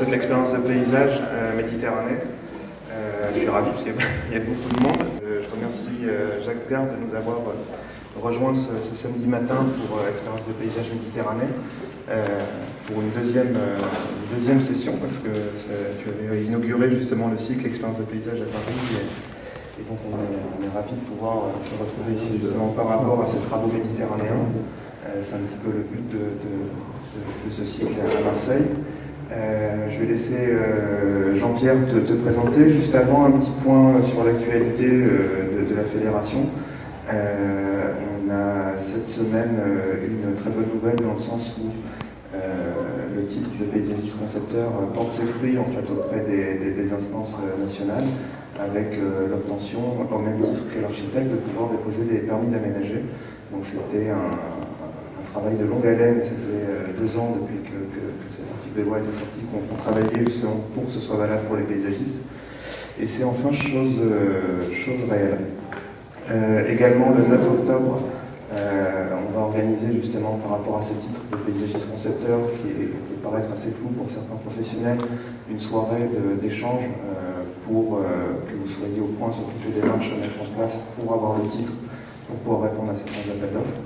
cette expérience de paysage méditerranéen. Je suis ravi parce qu'il y a beaucoup de monde. Je remercie Jacques Sgard de nous avoir rejoint ce samedi matin pour expérience de paysage méditerranéen pour une deuxième session parce que tu avais inauguré justement le cycle expérience de paysage à Paris et donc on est ravis de pouvoir te retrouver ici justement par rapport à ces travaux méditerranéens. C'est un petit peu le but de ce cycle à Marseille. Je vais laisser Jean-Pierre te présenter. Juste avant, un petit point sur l'actualité de la fédération. On a cette semaine une très bonne nouvelle dans le sens où le titre de paysagiste concepteur porte ses fruits en fait auprès des instances nationales avec l'obtention, au même titre que l'architecte, de pouvoir déposer des permis d'aménager. Donc c'était un travail de longue haleine, ça faisait 2 ans depuis que cet article de loi était sorti qu'on travaillait justement pour que ce soit valable pour les paysagistes. Et c'est enfin chose réelle. Également le 9 octobre, on va organiser justement par rapport à ce titre de paysagiste concepteur qui peut paraître assez flou pour certains professionnels, une soirée d'échange pour que vous soyez au point sur toutes les démarches à mettre en place pour avoir le titre, pour pouvoir répondre à certains appels d'offres.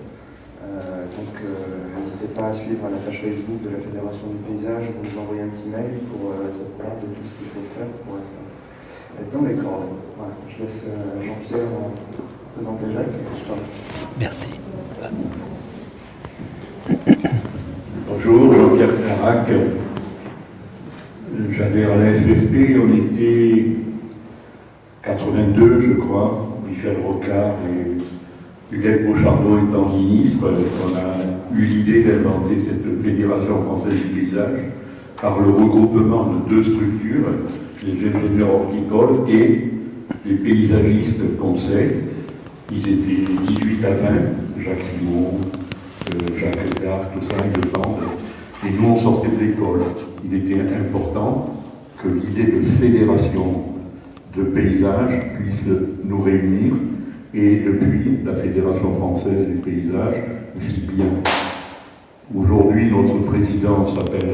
Donc n'hésitez pas à suivre la page Facebook de la Fédération du Paysage, vous nous envoyez un petit mail pour être au courant de tout ce qu'il faut faire pour être dans les cordes. Voilà, je laisse Jean-Pierre présenter Jacques et je te remercie. Merci. Bonjour, Jean-Pierre Clarac. J'adhère à la FFP, on était 82, je crois, Michel Rocard et Huguette Beauchardon étant ministre, on a eu l'idée d'inventer cette Fédération française du paysage par le regroupement de 2 structures, les ingénieurs horticoles et les paysagistes conseils. Ils étaient 18 à 20, Jacques Simon, Jacques Sgard, tout ça, je pense. Et nous, on sortait de l'école. Il était important que l'idée de fédération de paysage puisse nous réunir. Et depuis, la Fédération française du paysage vit bien. Aujourd'hui, notre président s'appelle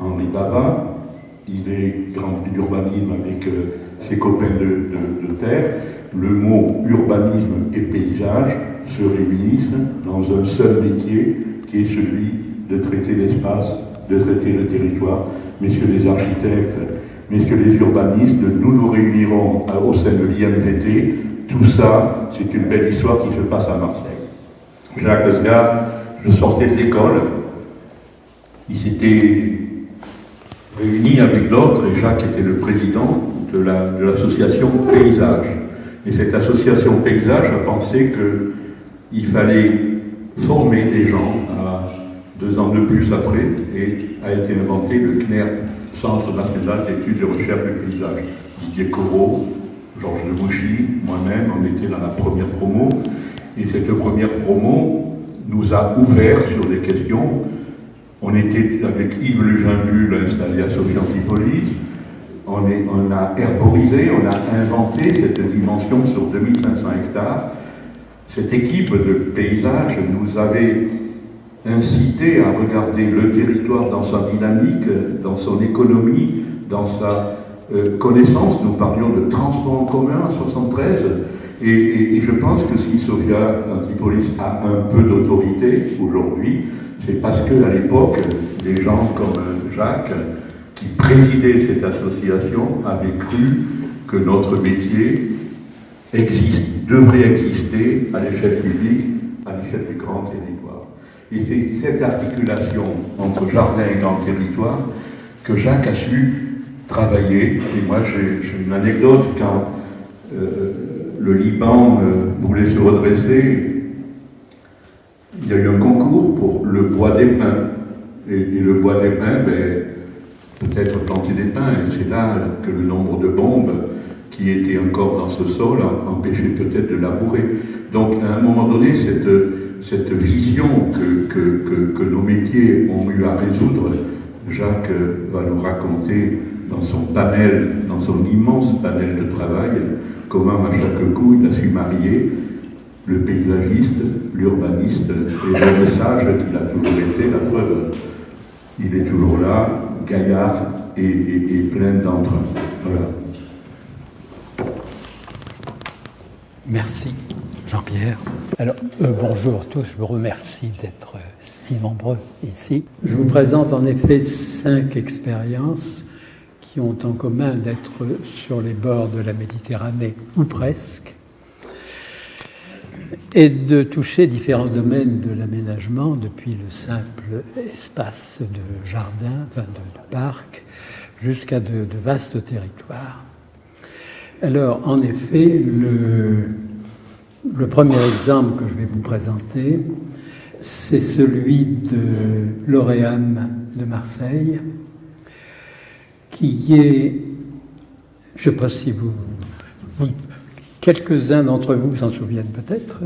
Henri Baba. Il est grand prix d'urbanisme avec ses copains de terre. Le mot urbanisme et paysage se réunissent dans un seul métier qui est celui de traiter l'espace, de traiter le territoire. Messieurs les architectes, messieurs les urbanistes, nous réunirons au sein de l'IMVT. Tout ça, c'est une belle histoire qui se passe à Marseille. Jacques Sgard, je sortais de l'école, il s'était réuni avec d'autres, et Jacques était le président de l'association Paysage. Et cette association Paysage a pensé qu'il fallait former des gens, 2 ans de plus après, et a été inventé le CNER, Centre national d'études et de recherche du paysage. Didier Corot, Georges de Mouchy, moi-même, on était dans la première promo, et cette première promo nous a ouvert sur des questions. On était avec Yves Le Gimbul installé à Sophie Antipolis, on a herborisé, on a inventé cette dimension sur 2500 hectares. Cette équipe de paysage nous avait incité à regarder le territoire dans sa dynamique, dans son économie, dans sa connaissance. Nous parlions de transport en commun en 73, et je pense que si Sophia Antipolis a un peu d'autorité aujourd'hui, c'est parce qu'à l'époque, des gens comme Jacques, qui présidait cette association, avaient cru que notre métier devrait exister à l'échelle publique, à l'échelle du grand territoire. Et c'est cette articulation entre jardin et grand territoire que Jacques a su travailler. Et moi, j'ai une anecdote quand le Liban voulait se redresser. Il y a eu un concours pour le bois des pins. Et le bois des pins, peut-être planter des pins. Et c'est là que le nombre de bombes qui étaient encore dans ce sol empêchait peut-être de labourer. Donc, à un moment donné, cette vision que nos métiers ont eu à résoudre, Jacques va nous raconter dans son immense panel de travail, comment à chaque coup il a su marier le paysagiste, l'urbaniste et le sage qu'il a toujours été. La preuve, il est toujours là, gaillarde et pleine d'entrain. Voilà. Merci, Jean-Pierre. Alors, bonjour à tous, je vous remercie d'être si nombreux ici. Je vous présente en effet 5 expériences qui ont en commun d'être sur les bords de la Méditerranée, ou presque, et de toucher différents domaines de l'aménagement, depuis le simple espace de jardin, enfin de parc, jusqu'à de vastes territoires. Alors, en effet, le premier exemple que je vais vous présenter, c'est celui de l'Oréam de Marseille, qui est, je ne sais pas si quelques-uns d'entre vous s'en souviennent peut-être.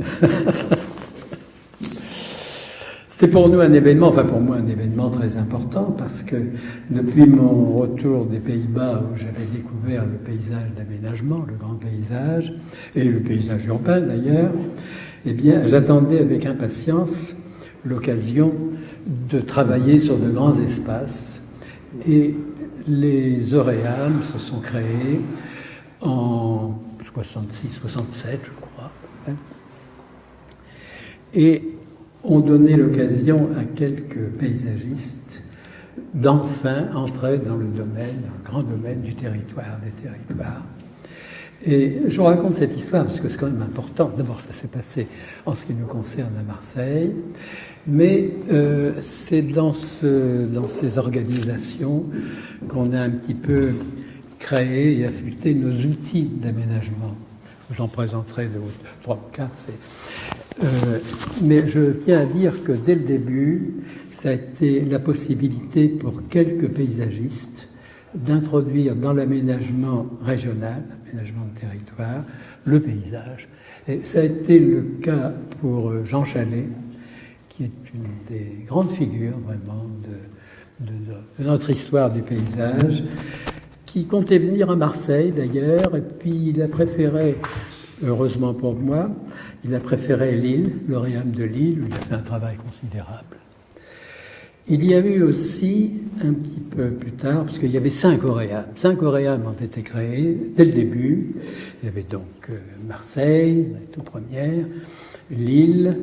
C'est pour nous un événement, enfin pour moi un événement très important, parce que depuis mon retour des Pays-Bas, où j'avais découvert le paysage d'aménagement, le grand paysage, et le paysage urbain d'ailleurs, eh bien j'attendais avec impatience l'occasion de travailler sur de grands espaces. Et les Oréam se sont créés en 66-67, je crois. Et ont donné l'occasion à quelques paysagistes d'enfin entrer dans le grand domaine du territoire, des territoires. Et je vous raconte cette histoire parce que c'est quand même important. D'abord, ça s'est passé en ce qui nous concerne à Marseille, mais c'est dans ces organisations qu'on a un petit peu créé et affûté nos outils d'aménagement. Je vous en présenterai 3 ou 4. Mais je tiens à dire que dès le début, ça a été la possibilité pour quelques paysagistes d'introduire dans l'aménagement régional, l'aménagement de territoire, le paysage. Et ça a été le cas pour Jean Chalet, qui est une des grandes figures vraiment de notre histoire du paysage, qui comptait venir à Marseille d'ailleurs, et puis il a préféré, heureusement pour moi, il a préféré Lille, l'Oréam de Lille, où il a fait un travail considérable. Il y a eu aussi, un petit peu plus tard, parce qu'il y avait 5 Oréam. 5 Oréam ont été créés dès le début. Il y avait donc Marseille, la toute première, Lille,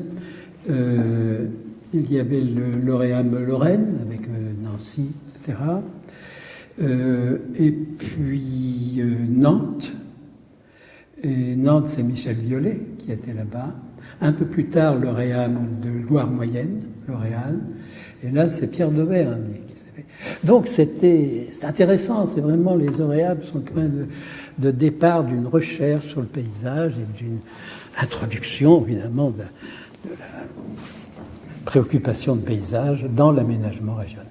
il y avait l'Oréam Lorraine, avec Nancy, etc. Et puis Nantes. Et Nantes, c'est Michel Violet qui était là-bas. Un peu plus tard, l'Oréam de Loire-Moyenne, L'Oréal. Et là, c'est Pierre d'Auvergne qui s'est fait. Donc, c'est intéressant. C'est vraiment, les Oréam sont le point de départ d'une recherche sur le paysage et d'une introduction, évidemment, de la préoccupation de paysage dans l'aménagement régional.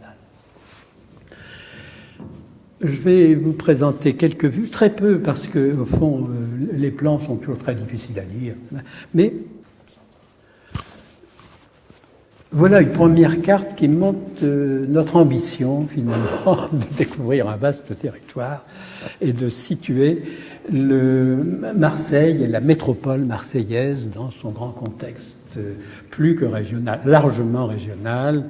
Je vais vous présenter quelques vues, très peu, parce que, au fond, les plans sont toujours très difficiles à lire. Mais voilà une première carte qui montre notre ambition, finalement, de découvrir un vaste territoire et de situer Marseille et la métropole marseillaise dans son grand contexte plus que régional, largement régional.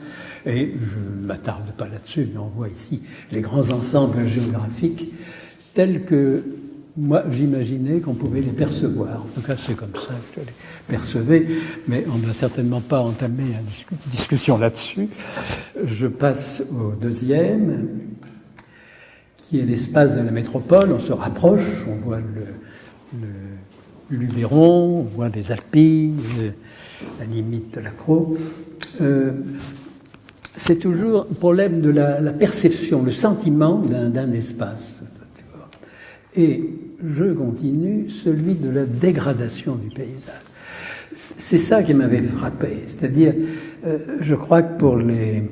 Et je ne m'attarde pas là-dessus, mais on voit ici les grands ensembles géographiques tels que moi j'imaginais qu'on pouvait les percevoir. En tout cas, c'est comme ça que je les percevais, mais on n'a certainement pas entamé une discussion là-dessus. Je passe au deuxième, qui est l'espace de la métropole. On se rapproche, on voit le Luberon, on voit les Alpilles, la limite de la Crau. C'est toujours le problème de la perception, le sentiment d'un espace. Et je continue, celui de la dégradation du paysage. C'est ça qui m'avait frappé. C'est-à-dire, je crois que pour les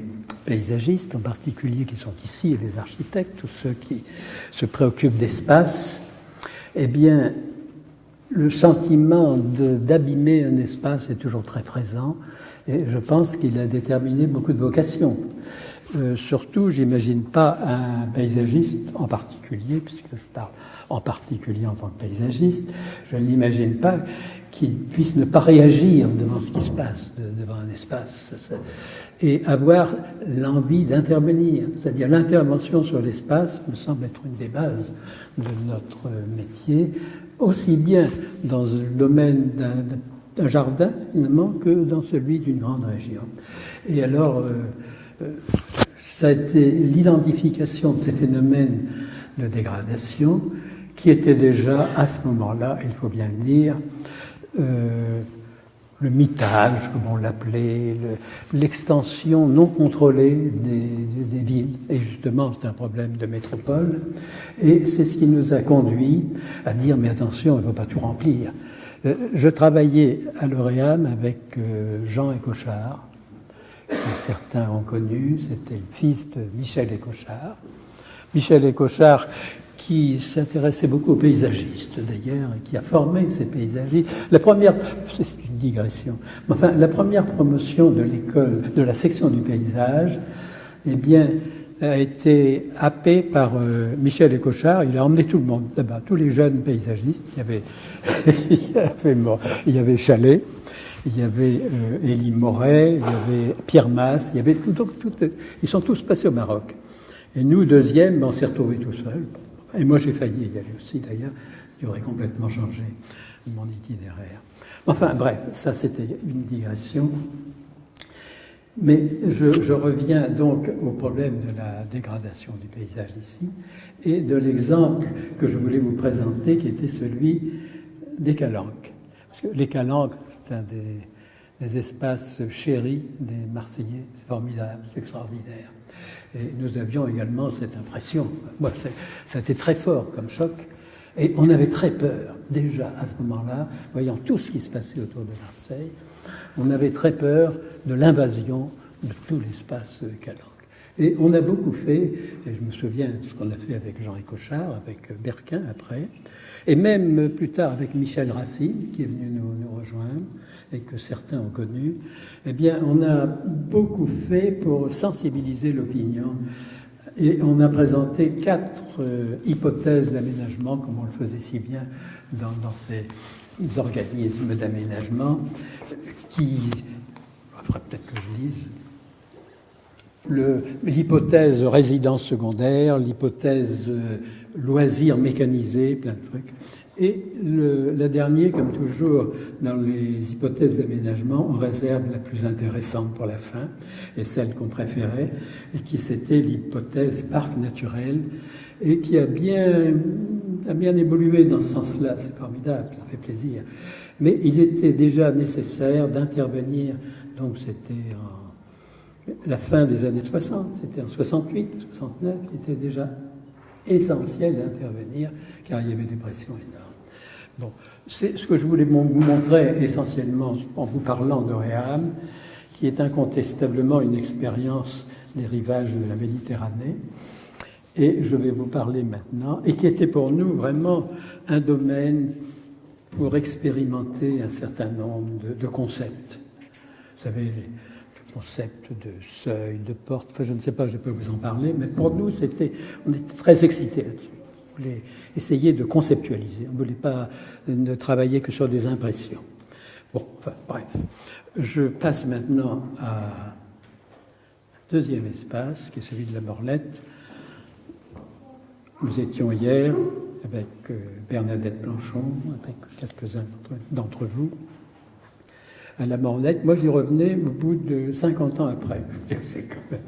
paysagistes, en particulier qui sont ici, et les architectes, tous ceux qui se préoccupent d'espace, eh bien, le sentiment d'abîmer un espace est toujours très présent, et je pense qu'il a déterminé beaucoup de vocations. Surtout, j'imagine pas un paysagiste en particulier, puisque je parle en particulier en tant que paysagiste, je ne l'imagine pas qu'il puisse ne pas réagir devant ce qui se passe, devant un espace, et avoir l'envie d'intervenir. C'est-à-dire l'intervention sur l'espace me semble être une des bases de notre métier, aussi bien dans le domaine d'un jardin, finalement, que dans celui d'une grande région. Et alors, ça a été l'identification de ces phénomènes de dégradation qui étaient déjà, à ce moment-là, il faut bien le dire, le mitage, comme on l'appelait, l'extension non contrôlée des villes. Et justement, c'est un problème de métropole. Et c'est ce qui nous a conduit à dire, mais attention, il ne faut pas tout remplir. Je travaillais à l'Oréam avec Jean Écochard, que certains ont connu, c'était le fils de Michel Écochard. Michel Écochard, qui s'intéressait beaucoup aux paysagistes d'ailleurs, et qui a formé ces paysagistes. C'est une digression, mais enfin, la première promotion de l'école, de la section du paysage, eh bien, a été happée par Michel Écochard. Il a emmené tout le monde là-bas, tous les jeunes paysagistes. Il y avait Chalet, il y avait Élie Moret, il y avait Pierre Masse, il y avait ils sont tous passés au Maroc. Et nous, deuxième, on s'est retrouvés tout seuls. Et moi, j'ai failli y aller aussi, d'ailleurs, ce qui aurait complètement changé mon itinéraire. Enfin, bref, ça, c'était une digression. Mais je reviens donc au problème de la dégradation du paysage ici et de l'exemple que je voulais vous présenter, qui était celui des Calanques. Parce que les Calanques, c'est un des espaces chéris des Marseillais. C'est formidable, c'est extraordinaire. Et nous avions également cette impression. Moi, ça a été très fort comme choc. Et on avait très peur, déjà à ce moment-là, voyant tout ce qui se passait autour de Marseille, on avait très peur de l'invasion de tout l'espace calanque. Et on a beaucoup fait, et je me souviens de ce qu'on a fait avec Jean Écochard, avec Berquin après, et même plus tard avec Michel Racine, qui est venu nous rejoindre, et que certains ont connu. Eh bien, on a beaucoup fait pour sensibiliser l'opinion. Et on a présenté 4 hypothèses d'aménagement, comme on le faisait si bien dans ces organismes d'aménagement, qui... Il faudrait peut-être que je lise. L'hypothèse résidence secondaire, l'hypothèse loisirs mécanisés, plein de trucs. Et la dernière, comme toujours dans les hypothèses d'aménagement, on réserve la plus intéressante pour la fin, et celle qu'on préférait, et qui c'était l'hypothèse parc naturel, et qui a bien évolué dans ce sens-là. C'est formidable, ça fait plaisir. Mais il était déjà nécessaire d'intervenir, donc c'était la fin des années 60, c'était en 68, 69, il était déjà essentiel d'intervenir, car il y avait des pressions énormes. Bon, c'est ce que je voulais vous montrer essentiellement en vous parlant d'Oréam, qui est incontestablement une expérience des rivages de la Méditerranée, et je vais vous parler maintenant, et qui était pour nous vraiment un domaine pour expérimenter un certain nombre de concepts. Vous savez, le concept de seuil, de porte, enfin, je ne sais pas, je peux vous en parler, mais pour nous, on était très excités là-dessus. On voulait essayer de conceptualiser, on ne voulait pas ne travailler que sur des impressions. Bon, enfin, bref. Je passe maintenant à un deuxième espace, qui est celui de la Morlette. Nous étions hier avec Bernadette Planchon, avec quelques-uns d'entre vous, à la Morlette. Moi, j'y revenais au bout de 50 ans après. C'est quand même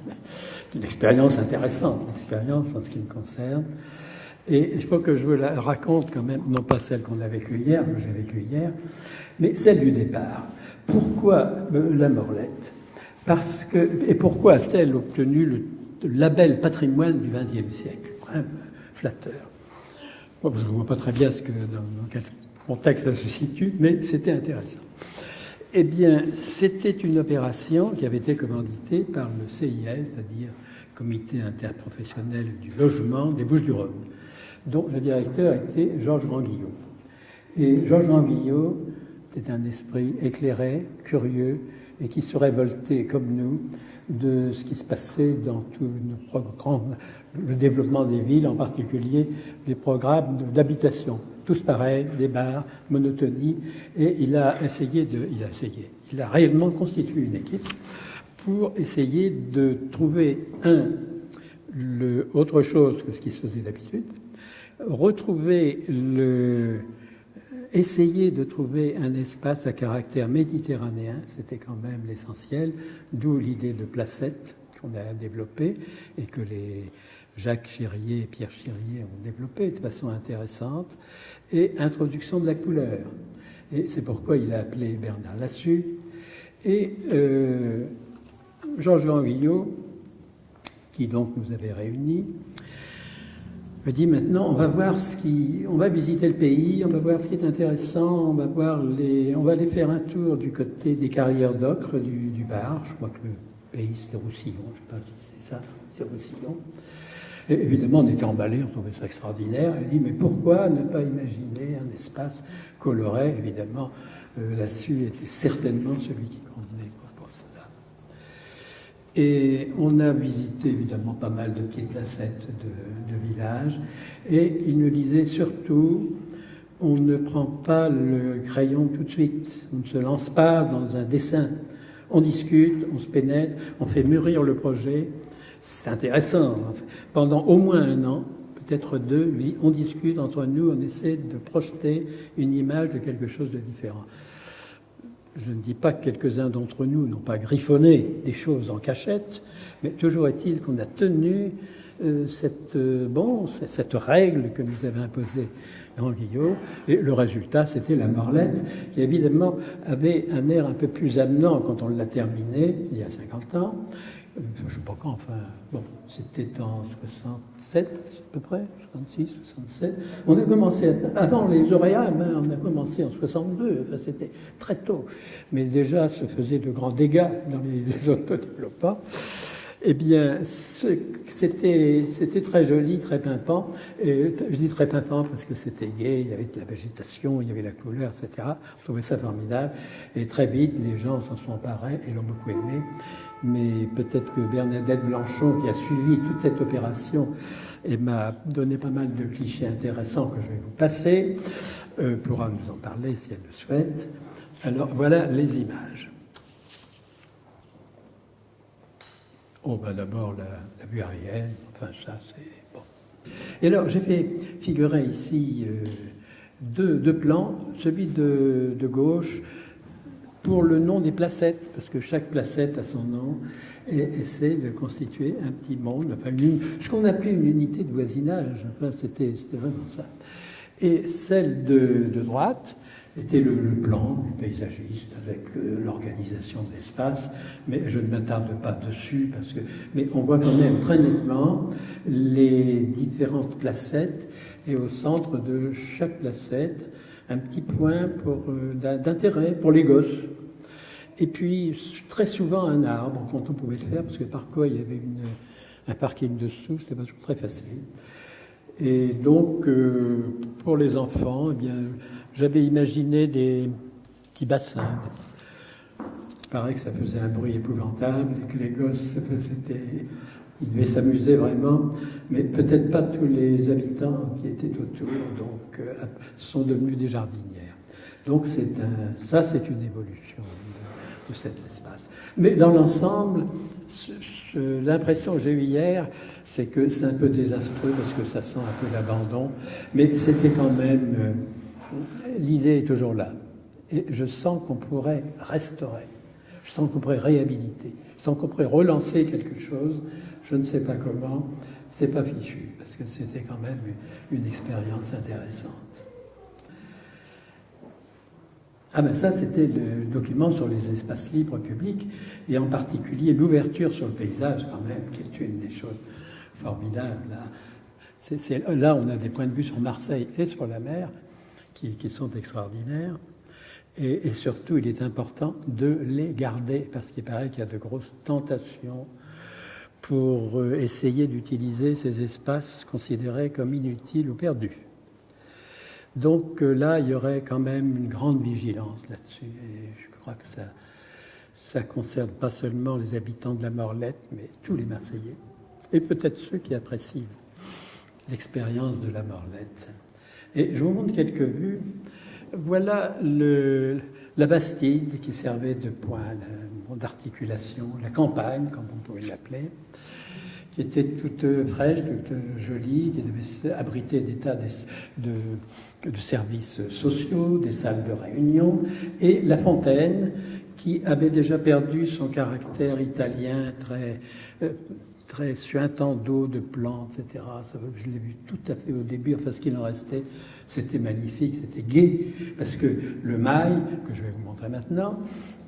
une expérience intéressante, une expérience en ce qui me concerne. Et il faut que je vous la raconte quand même, non pas celle qu'on a vécue hier, que j'ai vécue hier, mais celle du départ. Pourquoi la Morlette ? Et pourquoi a-t-elle obtenu le label patrimoine du XXe siècle ? Flatteur. Bon, je ne vois pas très bien dans quel contexte ça se situe, mais c'était intéressant. Eh bien, c'était une opération qui avait été commanditée par le CIL, c'est-à-dire Comité interprofessionnel du logement des Bouches-du-Rhône, dont le directeur était Georges Grandguillot. Et Georges Anguillot était un esprit éclairé, curieux, et qui se révoltait, comme nous, de ce qui se passait dans tout le développement des villes, en particulier les programmes d'habitation. Tous pareils, des bars, monotonie, et il a réellement constitué une équipe pour essayer de trouver autre chose que ce qui se faisait d'habitude, essayer de trouver un espace à caractère méditerranéen, c'était quand même l'essentiel, d'où l'idée de placette qu'on a développée et que Jacques Chérier et Pierre Chérier ont développé de façon intéressante, et introduction de la couleur. Et c'est pourquoi il a appelé Bernard Lassus. Et Georges Anguillot, qui donc nous avait réunis, me dit maintenant on va visiter le pays, on va voir ce qui est intéressant, on va aller faire un tour du côté des carrières d'ocre du Var. Je crois que le pays c'était Roussillon, je ne sais pas si c'est ça, c'est Roussillon. Et évidemment on était emballés, on trouvait ça extraordinaire. Il dit mais pourquoi ne pas imaginer un espace coloré? Évidemment Lassus était certainement celui qui convenait pour cela. Et on a visité évidemment pas mal de petites placettes de villages, et il nous disait surtout, on ne prend pas le crayon tout de suite, on ne se lance pas dans un dessin, on discute, on se pénètre, on fait mûrir le projet, c'est intéressant. Pendant au moins 1 an, peut-être 2, on discute entre nous, on essaie de projeter une image de quelque chose de différent. Je ne dis pas que quelques-uns d'entre nous n'ont pas griffonné des choses en cachette, mais toujours est-il qu'on a tenu cette règle que nous avait imposée Anguillot, et le résultat, c'était la Morlette, qui évidemment avait un air un peu plus amenant quand on l'a terminé, il y a 50 ans. Je ne sais pas quand, enfin, bon, c'était en 67 à peu près, 66, 67. On a commencé, avant les Auréames, on a commencé en 62, enfin, c'était très tôt. Mais déjà, se faisait de grands dégâts dans les autodéveloppements. Eh bien, c'était très joli, très pimpant. Et je dis très pimpant parce que c'était gai, il y avait de la végétation, il y avait la couleur, etc. Je trouvais ça formidable. Et très vite, les gens s'en sont emparés et l'ont beaucoup aimé. Mais peut-être que Bernadette Blanchon, qui a suivi toute cette opération et m'a donné pas mal de clichés intéressants que je vais vous passer, pourra nous en parler si elle le souhaite. Alors, voilà les images. Oh, ben d'abord, la vue aérienne, enfin, ça, c'est bon. Et alors, j'ai fait figurer ici deux plans, celui de gauche, pour le nom des placettes, parce que chaque placette a son nom, et essaie de constituer un petit monde, enfin, ce qu'on appelait une unité de voisinage, enfin, c'était vraiment ça. Et celle de droite était le plan du paysagiste avec l'organisation de l'espace, mais je ne m'attarde pas dessus, mais on voit quand même très nettement les différentes placettes, et au centre de chaque placette, un petit point d'intérêt pour les gosses. Et puis, très souvent, un arbre, quand on pouvait le faire, parce que parfois, il y avait un parking dessous, c'était pas toujours très facile. Et donc, pour les enfants, eh bien, j'avais imaginé des petits bassins. Il paraît que ça faisait un bruit épouvantable et que les gosses, ils devaient s'amuser vraiment, mais peut-être pas tous les habitants qui étaient autour, donc sont devenus des jardinières. Donc ça c'est une évolution de cet espace. Mais dans l'ensemble, l'impression que j'ai eue hier, c'est que c'est un peu désastreux parce que ça sent un peu l'abandon, mais c'était quand même... l'idée est toujours là. Et je sens qu'on pourrait restaurer, je sens qu'on pourrait réhabiliter, je sens qu'on pourrait relancer quelque chose. Je ne sais pas comment, c'est pas fichu, parce que c'était quand même une expérience intéressante. Ah ben ça, c'était le document sur les espaces libres publics, et en particulier l'ouverture sur le paysage, quand même, qui est une des choses formidables. Là, là on a des points de vue sur Marseille et sur la mer qui sont extraordinaires. Et surtout, il est important de les garder, parce qu'il paraît qu'il y a de grosses tentations pour essayer d'utiliser ces espaces considérés comme inutiles ou perdus. Donc là, il y aurait quand même une grande vigilance là-dessus. Et je crois que ça ne concerne pas seulement les habitants de la Morlette, mais tous les Marseillais. Et peut-être ceux qui apprécient l'expérience de la Morlette. Et je vous montre quelques vues. Voilà la Bastide qui servait de point d'articulation, la campagne, comme on pouvait l'appeler, qui était toute fraîche, toute jolie, qui devait abriter des tas de services sociaux, des salles de réunion, et la fontaine, qui avait déjà perdu son caractère italien très suintant d'eau, de plantes, etc. Je l'ai vu tout à fait au début. Enfin, ce qu'il en restait, c'était magnifique, c'était gai, parce que le mail, que je vais vous montrer maintenant,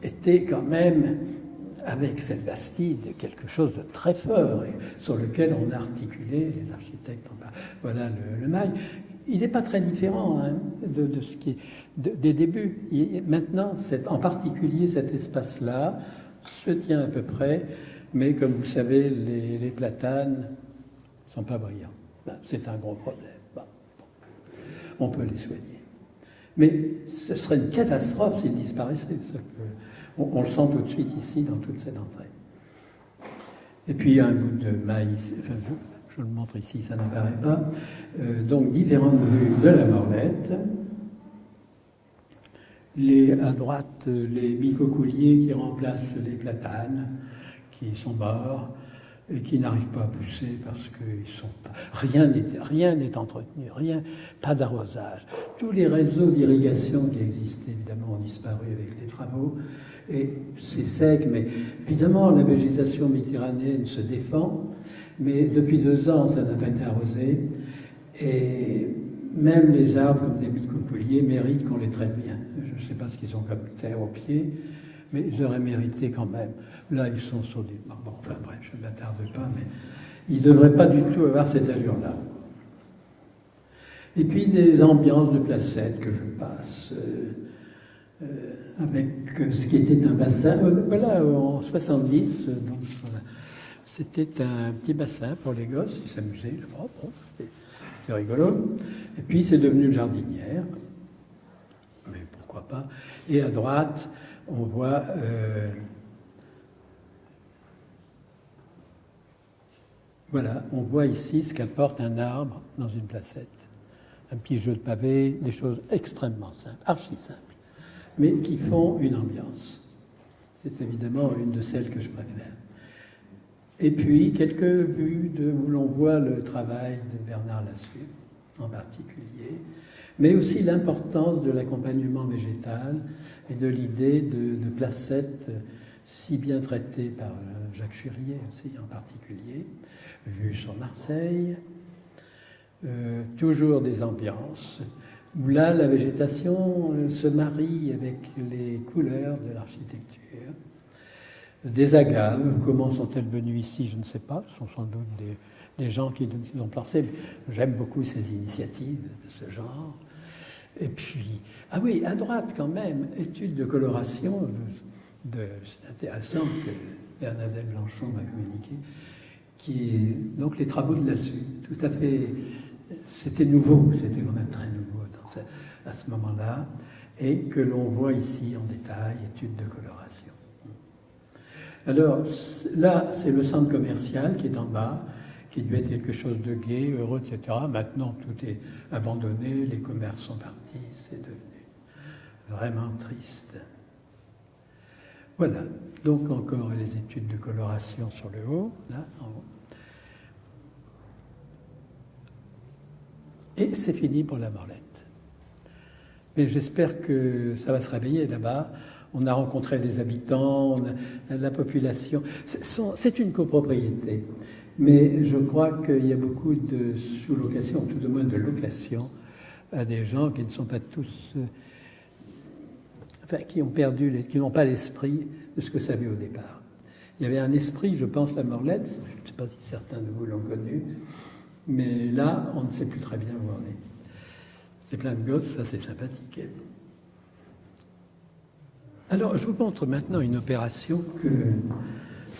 était quand même, avec cette Bastide, quelque chose de très fort, et sur lequel on a articulé, les architectes. Voilà le mail. Il n'est pas très différent de ce qui est des débuts. Maintenant, en particulier, cet espace-là se tient à peu près, mais comme vous savez, les platanes ne sont pas brillants. C'est un gros problème. On peut les soigner. Mais ce serait une catastrophe s'ils disparaissaient. On le sent tout de suite ici, dans toute cette entrée. Et puis, il y a un bout de maïs. Enfin, je le montre ici, ça n'apparaît pas. Donc, différentes rues de la Morlette. À droite, les bicocouliers qui remplacent les platanes, qui sont morts et qui n'arrivent pas à pousser parce que rien n'est entretenu, pas d'arrosage. Tous les réseaux d'irrigation qui existaient, évidemment, ont disparu avec les travaux. Et c'est sec, mais évidemment, la végétation méditerranéenne se défend. Mais depuis 2 ans, ça n'a pas été arrosé. Et même les arbres, comme des bicocouliers, méritent qu'on les traite bien. Je ne sais pas ce qu'ils ont comme terre au pied, mais ils auraient mérité quand même. Là, ils sont sur des... Bon, enfin bref, je ne m'attarde pas, mais ils ne devraient pas du tout avoir cette allure-là. Et puis des ambiances de placettes que je passe, avec ce qui était un bassin. Voilà, en 70, donc, voilà, c'était un petit bassin pour les gosses, ils s'amusaient. C'est rigolo. Et puis c'est devenu une jardinière, mais pourquoi pas. Et à droite, on voit voilà, on voit ici ce qu'apporte un arbre dans une placette. Un petit jeu de pavés, des choses extrêmement simples, archi simples, mais qui font une ambiance. C'est évidemment une de celles que je préfère. Et puis, quelques vues où l'on voit le travail de Bernard Lassus, en particulier, mais aussi l'importance de l'accompagnement végétal et de l'idée de placettes si bien traitées par Jacques Churier aussi, en particulier, vues sur Marseille. Toujours des ambiances où là, la végétation se marie avec les couleurs de l'architecture. Des agaves, comment sont-elles venues ici, je ne sais pas, ce sont sans doute des gens qui les ont placées. J'aime beaucoup ces initiatives de ce genre. Et puis, ah oui, à droite quand même, étude de coloration, c'est intéressant que Bernadette Blanchon m'a communiqué, donc les travaux de Lassus, tout à fait, c'était nouveau, c'était quand même très nouveau à ce moment-là, et que l'on voit ici en détail, étude de coloration. Alors là, c'est le centre commercial qui est en bas, qui devait être quelque chose de gai, heureux, etc. Maintenant, tout est abandonné, les commerces sont partis, c'est devenu vraiment triste. Voilà, donc encore les études de coloration sur le haut, là, en haut. Et c'est fini pour la Morlette. Mais j'espère que ça va se réveiller là-bas. On a rencontré les habitants, la population. C'est une copropriété. Mais je crois qu'il y a beaucoup de sous-location, tout de moins de location, à des gens qui ne sont pas tous... qui ont perdu, qui n'ont pas l'esprit de ce que ça avait au départ. Il y avait un esprit, je pense, à Morlette, je ne sais pas si certains de vous l'ont connu, mais là, on ne sait plus très bien où on est. C'est plein de gosses, ça c'est sympathique. Alors, je vous montre maintenant une opération que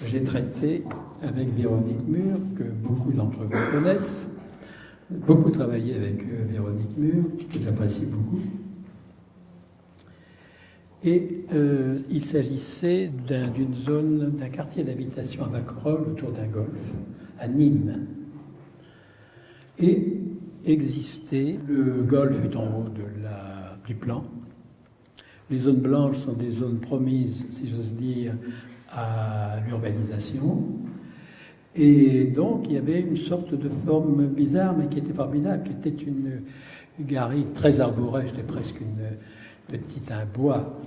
j'ai traitée avec Véronique Mur, que beaucoup d'entre vous connaissent. beaucoup travaillé avec Véronique Mur, que j'apprécie beaucoup. Et il s'agissait d'une zone, d'un quartier d'habitation à Macrolles, autour d'un golfe, à Nîmes. Et existait, le golfe est en haut du plan. Les zones blanches sont des zones promises, si j'ose dire, à l'urbanisation. Et donc, il y avait une sorte de forme bizarre, mais qui était formidable, qui était une garrigue très arborée, c'était presque un bois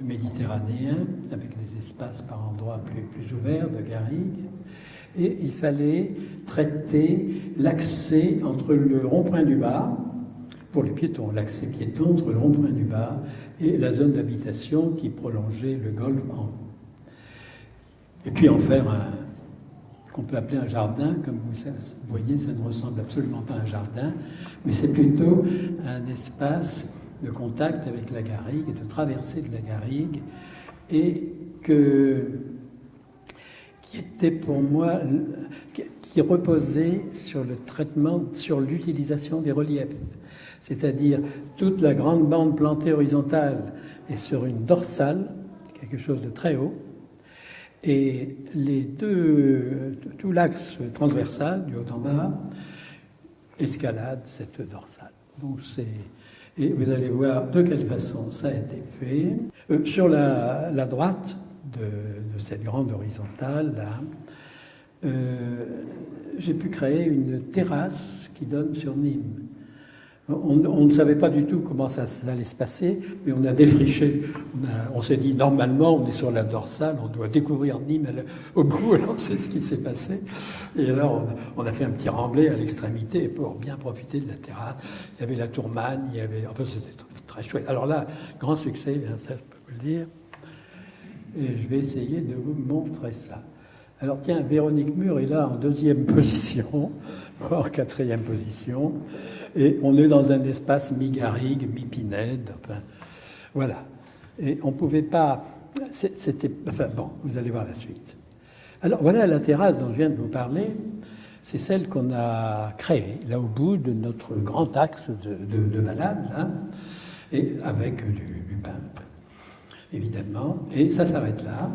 méditerranéen, avec des espaces par endroits plus ouverts de garrigues. Et il fallait traiter l'accès entre le rond-point du bas, pour les piétons, l'accès piéton entre le rond-point du bas et la zone d'habitation qui prolongeait le golfe en haut. Et puis en faire qu'on peut appeler un jardin, comme vous voyez, ça ne ressemble absolument pas à un jardin, mais c'est plutôt un espace de contact avec la garrigue et de traversée de la garrigue, et qui était pour moi, qui reposait sur le traitement, sur l'utilisation des reliefs. C'est-à-dire toute la grande bande plantée horizontale est sur une dorsale, quelque chose de très haut, et tout l'axe transversal, du haut en bas, escalade cette dorsale. Donc et vous allez voir de quelle façon ça a été fait. Sur la droite de cette grande horizontale, là, j'ai pu créer une terrasse qui donne sur Nîmes. On ne savait pas du tout comment ça allait se passer, mais on a défriché. On s'est dit, normalement, on est sur la dorsale, on doit découvrir Nîmes au bout, alors c'est ce qui s'est passé. Et alors, on a fait un petit remblai à l'extrémité pour bien profiter de la terrasse. Il y avait la Tourmagne, enfin, c'était très chouette. Alors là, grand succès, ça je peux vous le dire. Et je vais essayer de vous montrer ça. Alors tiens, Véronique Mur est là en 2e position, en 4e position, et on est dans un espace mi-garrigue, mi-pinède, enfin, voilà. Et on ne pouvait pas... Enfin bon, vous allez voir la suite. Alors voilà la terrasse dont je viens de vous parler, c'est celle qu'on a créée, là au bout de notre grand axe de balade, là, et avec du pump, évidemment, et ça s'arrête là.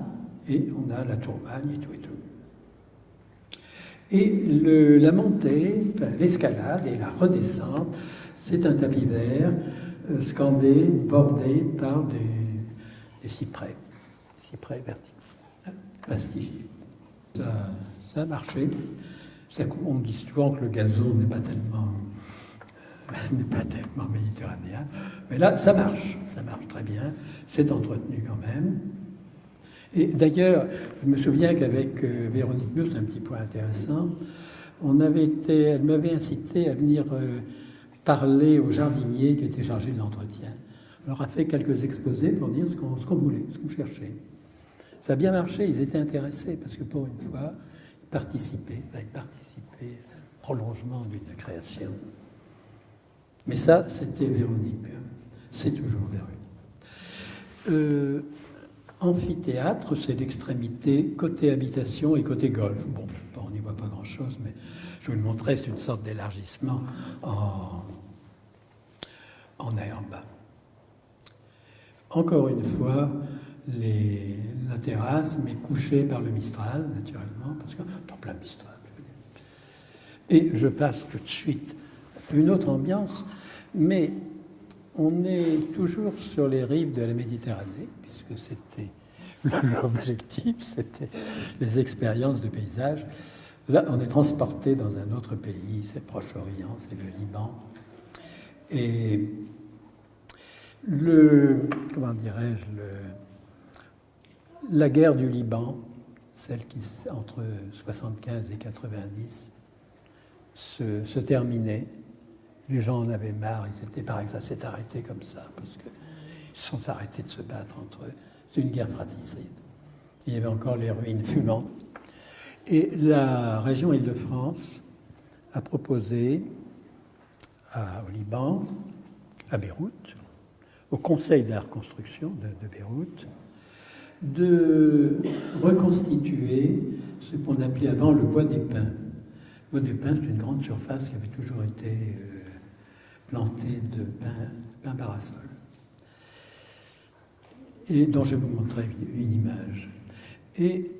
Et on a la Tourmagne et tout et tout. Et la montée, l'escalade et la redescente, c'est un tapis vert scandé, bordé par des cyprès verticaux, plastigiers. Ça a marché. On dit souvent que le gazon n'est pas tellement méditerranéen. Mais là, ça marche très bien. C'est entretenu quand même. Et d'ailleurs, je me souviens qu'avec Véronique Mur, c'est un petit point intéressant, elle m'avait incité à venir parler aux jardiniers qui étaient chargés de l'entretien. On leur a fait quelques exposés pour dire ce qu'on voulait, ce qu'on cherchait. Ça a bien marché, ils étaient intéressés, parce que pour une fois, ils participaient au prolongement d'une création. Mais ça, c'était Véronique Mur. C'est toujours Véronique. Amphithéâtre, c'est l'extrémité côté habitation et côté golf. Bon, on n'y voit pas grand-chose, mais je vais vous le montrer, c'est une sorte d'élargissement en air bas. Encore une fois, la terrasse, mais couchée par le Mistral, naturellement, parce que en plein Mistral. Et je passe tout de suite à une autre ambiance, mais on est toujours sur les rives de la Méditerranée, puisque c'était l'objectif, c'était les expériences de paysage. Là, on est transporté dans un autre pays, c'est le Proche-Orient, c'est le Liban. Et la guerre du Liban, celle qui, entre 75 et 90, se terminait. Les gens en avaient marre, ça s'est arrêté comme ça, parce qu'ils sont arrêtés de se battre entre eux. C'est une guerre fratricide. Il y avait encore les ruines fumantes. Et la région Île-de-France a proposé au Liban, à Beyrouth, au Conseil de la reconstruction de Beyrouth, de reconstituer ce qu'on appelait avant le bois des pins, Bois des Pins, c'est une grande surface qui avait toujours été plantée de pins parasol. Et dont je vais vous montrer une image. Et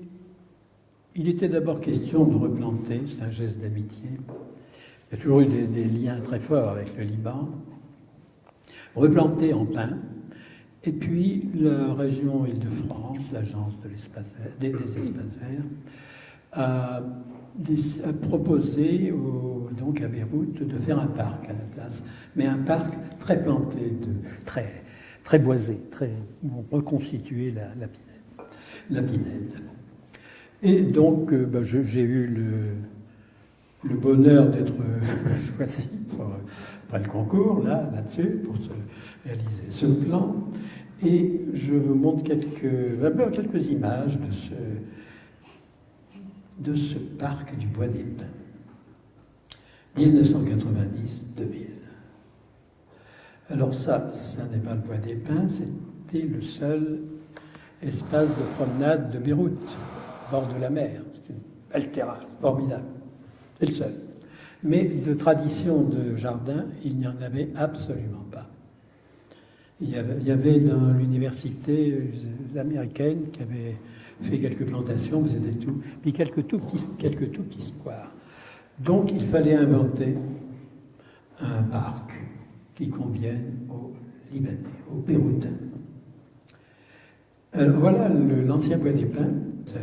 il était d'abord question de replanter, c'est un geste d'amitié. Il y a toujours eu des liens très forts avec le Liban. Replanter en pin. Et puis la région Île-de-France, l'agence des espaces verts, a proposé donc à Beyrouth de faire un parc à la place, mais un parc très planté, très boisé, reconstitué la Pinède. Et donc j'ai eu le bonheur d'être choisi après le concours, là-dessus, pour réaliser ce plan. Et je vous montre quelques images de ce parc du Bois des Pins. 1990-2000. Alors ça n'est pas le Bois des Pins, c'était le seul espace de promenade de Beyrouth, bord de la mer. C'est une belle terrasse, formidable. C'est le seul. Mais de tradition de jardin, il n'y en avait absolument pas. Il y avait dans l'université américaine qui avait fait quelques plantations, mais c'était tout. Puis quelques tout petits squares. Donc il fallait inventer un parc qui convienne aux Libanais, aux Beyrouthins. Alors voilà l'ancien Bois des Pins.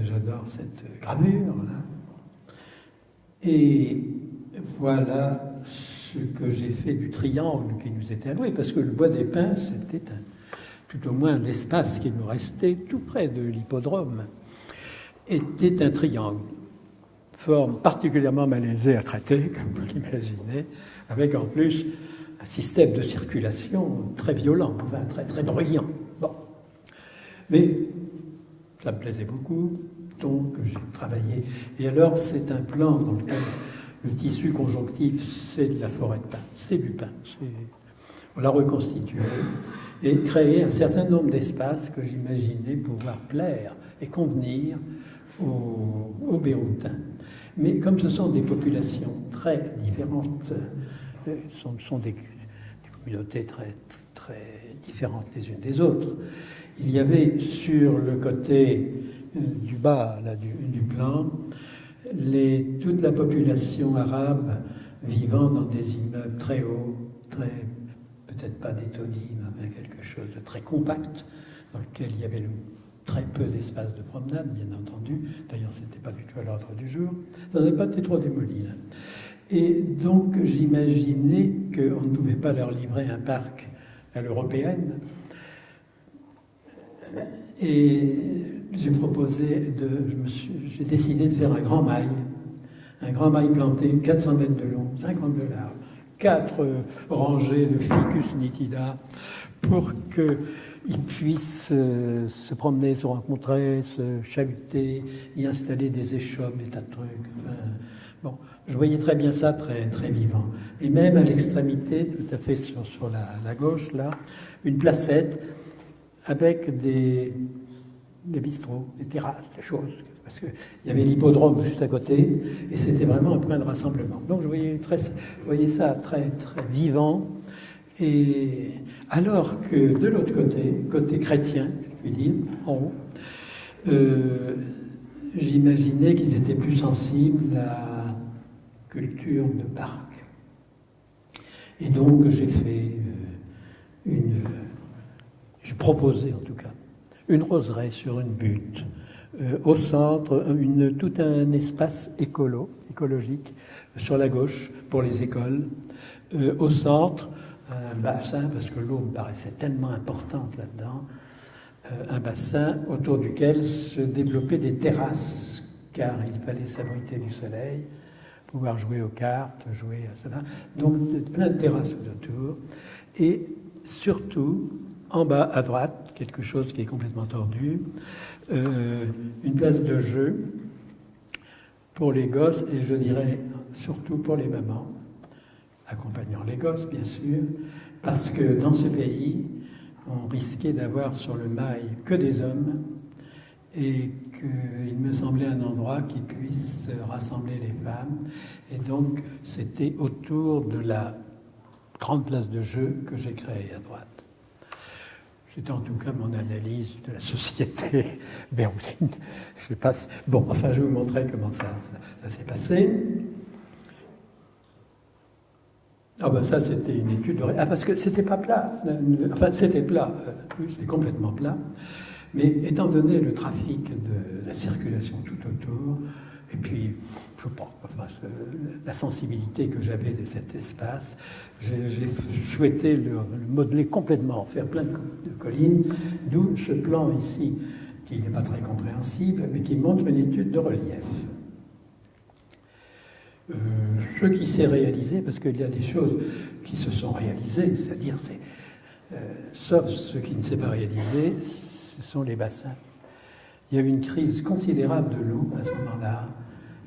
J'adore cette gravure là. Et voilà ce que j'ai fait du triangle qui nous était alloué, parce que le Bois des Pins, c'était tout au moins l'espace qui nous restait tout près de l'hippodrome, était un triangle, forme particulièrement malaisée à traiter, comme vous l'imaginez, avec en plus un système de circulation très violent, enfin très bruyant. Bon. Mais ça me plaisait beaucoup, donc j'ai travaillé. Et alors, c'est un plan dans lequel le tissu conjonctif, c'est de la forêt de pin, c'est du pin. On l'a reconstitué et créé un certain nombre d'espaces que j'imaginais pouvoir plaire et convenir aux Beyrouthins. Mais comme ce sont des populations très différentes, ce sont des communautés très différentes les unes des autres, il y avait sur le côté du bas là, du plan toute la population arabe vivant dans des immeubles très hauts, peut-être pas des taudis, mais quelque chose de très compact, dans lequel il y avait très peu d'espace de promenade, bien entendu. D'ailleurs, ce n'était pas du tout à l'ordre du jour. Ça n'avait pas été trop démoli, là. Et donc, j'imaginais qu'on ne pouvait pas leur livrer un parc à l'européenne. Et j'ai décidé de faire un grand mail planté, 400 mètres de long, 50 de large, 4 rangées de ficus nitida, pour qu'ils puissent se promener, se rencontrer, se chahuter, y installer des échoppes, des tas de trucs. Enfin, bon, je voyais très bien ça, très vivant. Et même à l'extrémité, tout à fait sur la gauche, là, une placette avec des bistrots, des terrasses, des choses. Parce qu'il y avait l'hippodrome juste à côté, et c'était vraiment un point de rassemblement. Donc je voyais ça très vivant. Et alors que de l'autre côté chrétien, si je puis dire, en haut, j'imaginais qu'ils étaient plus sensibles à la culture de parc. Et donc j'ai fait j'ai proposé en tout cas une roseraie sur une butte, au centre tout un espace écologique sur la gauche pour les écoles, au centre un bassin, parce que l'eau me paraissait tellement importante là-dedans, un bassin autour duquel se développaient des terrasses, car il fallait s'abriter du soleil, pouvoir jouer aux cartes, jouer à cela. Donc plein de terrasses autour. Et surtout, en bas à droite, quelque chose qui est complètement tordu, une place de jeu pour les gosses, et je dirais surtout pour les mamans, accompagnant les gosses, bien sûr, parce que dans ce pays, on risquait d'avoir sur le mail que des hommes, et qu'il me semblait un endroit qui puisse rassembler les femmes. Et donc, c'était autour de la grande place de jeu que j'ai créée à droite. C'était en tout cas mon analyse de la société béroutine. Je sais pas si... Bon, enfin, je vais vous montrer comment ça s'est passé. Ah ben ça, c'était une étude de... Ah, parce que c'était pas plat. Enfin, c'était plat. Oui, c'était complètement plat. Mais étant donné le trafic de la circulation tout autour, et puis, je sais pas, enfin, la sensibilité que j'avais de cet espace, j'ai souhaité le modeler complètement, faire plein de collines, d'où ce plan ici, qui n'est pas très compréhensible, mais qui montre une étude de relief. Ce qui s'est réalisé, parce qu'il y a des choses qui se sont réalisées, c'est-à-dire, sauf ce qui ne s'est pas réalisé, ce sont les bassins. Il y a eu une crise considérable de l'eau à ce moment-là,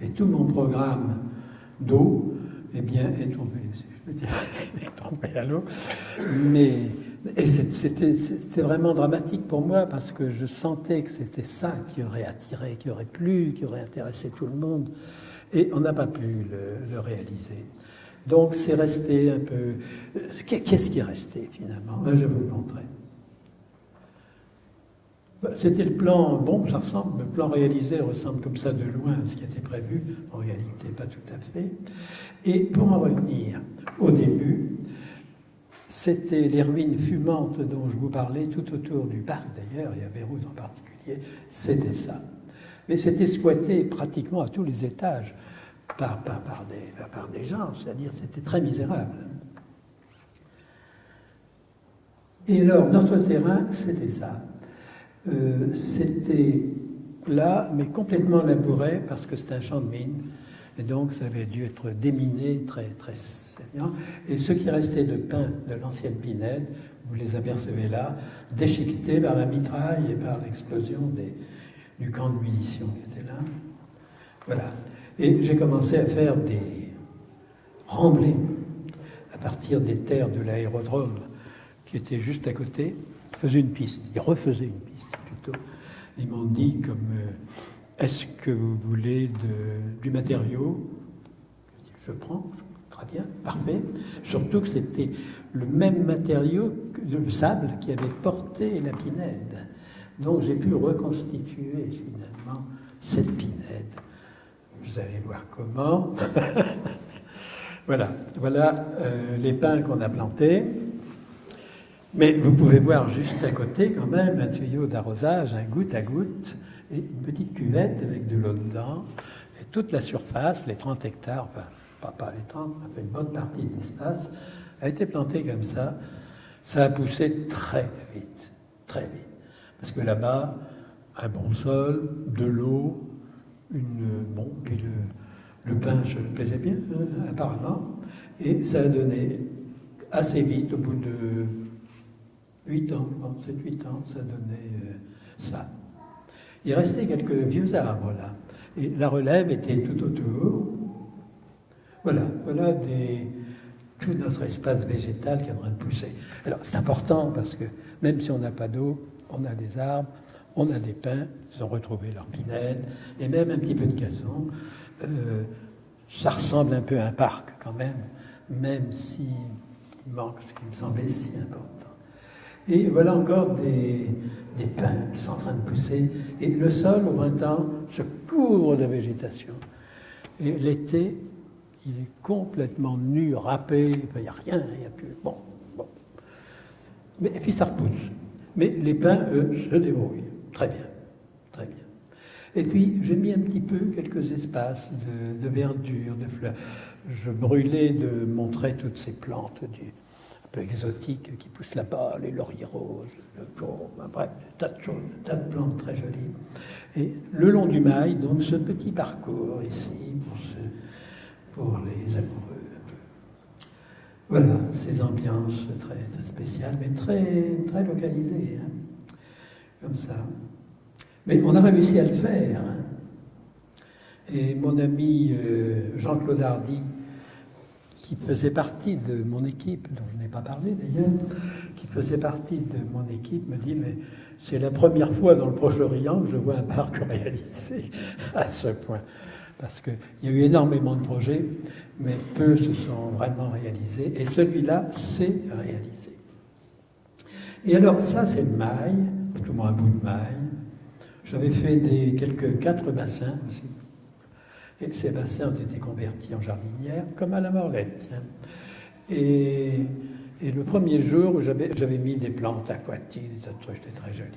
et tout mon programme d'eau, eh bien, est tombé, si je peux dire, est tombé à l'eau. Et c'était vraiment dramatique pour moi, parce que je sentais que c'était ça qui aurait attiré, qui aurait plu, qui aurait intéressé tout le monde, et on n'a pas pu le réaliser. Donc c'est resté un peu... Qu'est-ce qui est resté finalement? Je vais vous le montrer. C'était le plan, bon, ça ressemble, le plan réalisé ressemble comme ça de loin à ce qui était prévu, en réalité pas tout à fait. Et pour en revenir au début, c'était les ruines fumantes dont je vous parlais tout autour du parc d'ailleurs, et à Beyrouth en particulier, c'était ça. Mais c'était squatté pratiquement à tous les étages par des gens, c'est-à-dire c'était très misérable. Et alors, notre terrain, c'était ça. C'était plat, mais complètement labouré, parce que c'était un champ de mine, et donc ça avait dû être déminé très, très saignant. Et ce qui restait de pins de l'ancienne pinède, vous les apercevez là, déchiquetés par la mitraille et par l'explosion du camp de munitions qui était là. Voilà. Et j'ai commencé à faire des remblais à partir des terres de l'aérodrome qui était juste à côté. Ils faisaient une piste, ils refaisaient une piste plutôt. Ils m'ont dit comme est-ce que vous voulez du matériau? Je prends, très bien, parfait. Surtout que c'était le même matériau que le sable qui avait porté la pinède. Donc j'ai pu reconstituer finalement cette pinède. Vous allez voir comment. Voilà les pins qu'on a plantés. Mais vous pouvez voir juste à côté quand même un tuyau d'arrosage, un goutte à goutte, et une petite cuvette avec de l'eau dedans. Et toute la surface, les 30 hectares, enfin pas les 30, mais une bonne partie de l'espace, a été plantée comme ça. Ça a poussé très vite, très vite. Parce que là-bas, un bon sol, de l'eau, puis le pain se plaisait bien, apparemment, et ça a donné assez vite, au bout de 8 ans, 7-8 ans, ça donnait ça. Il restait quelques vieux arbres là, et la relève était tout autour. Voilà tout notre espace végétal qui est en train de pousser. Alors c'est important parce que même si on n'a pas d'eau, on a des arbres, on a des pins, ils ont retrouvé leur pinède, et même un petit peu de gazon. Ça ressemble un peu à un parc quand même s'il manque ce qui me semblait si important. Et voilà encore des pins qui sont en train de pousser, et le sol au printemps se couvre de végétation. Et l'été, il est complètement nu, râpé, il n'y a rien, il n'y a plus... Bon. Et puis ça repousse. Mais les pins, eux, se débrouillent. Très bien. Et puis, j'ai mis un petit peu quelques espaces de verdure, de fleurs. Je brûlais de montrer toutes ces plantes un peu exotiques qui poussent là-bas, les lauriers roses, le jaune, bref, tas de choses, tas de plantes très jolies. Et le long du Mail, donc ce petit parcours ici, pour les amoureux. Voilà, ces ambiances très, très spéciales, mais très, très localisées, comme ça. Mais on a réussi à le faire. Et mon ami Jean-Claude Hardy, qui faisait partie de mon équipe, dont je n'ai pas parlé d'ailleurs, qui faisait partie de mon équipe, me dit « Mais c'est la première fois dans le Proche-Orient que je vois un parc réalisé à ce point. » Parce qu'il y a eu énormément de projets, mais peu se sont vraiment réalisés. Et celui-là s'est réalisé. Et alors ça, c'est le mail, tout au moins un bout de mail. J'avais fait quelques 4 bassins aussi. Et ces bassins ont été convertis en jardinières, comme à la Morlette. Et le premier jour où j'avais mis des plantes aquatiques, des tas de trucs, c'était très joli.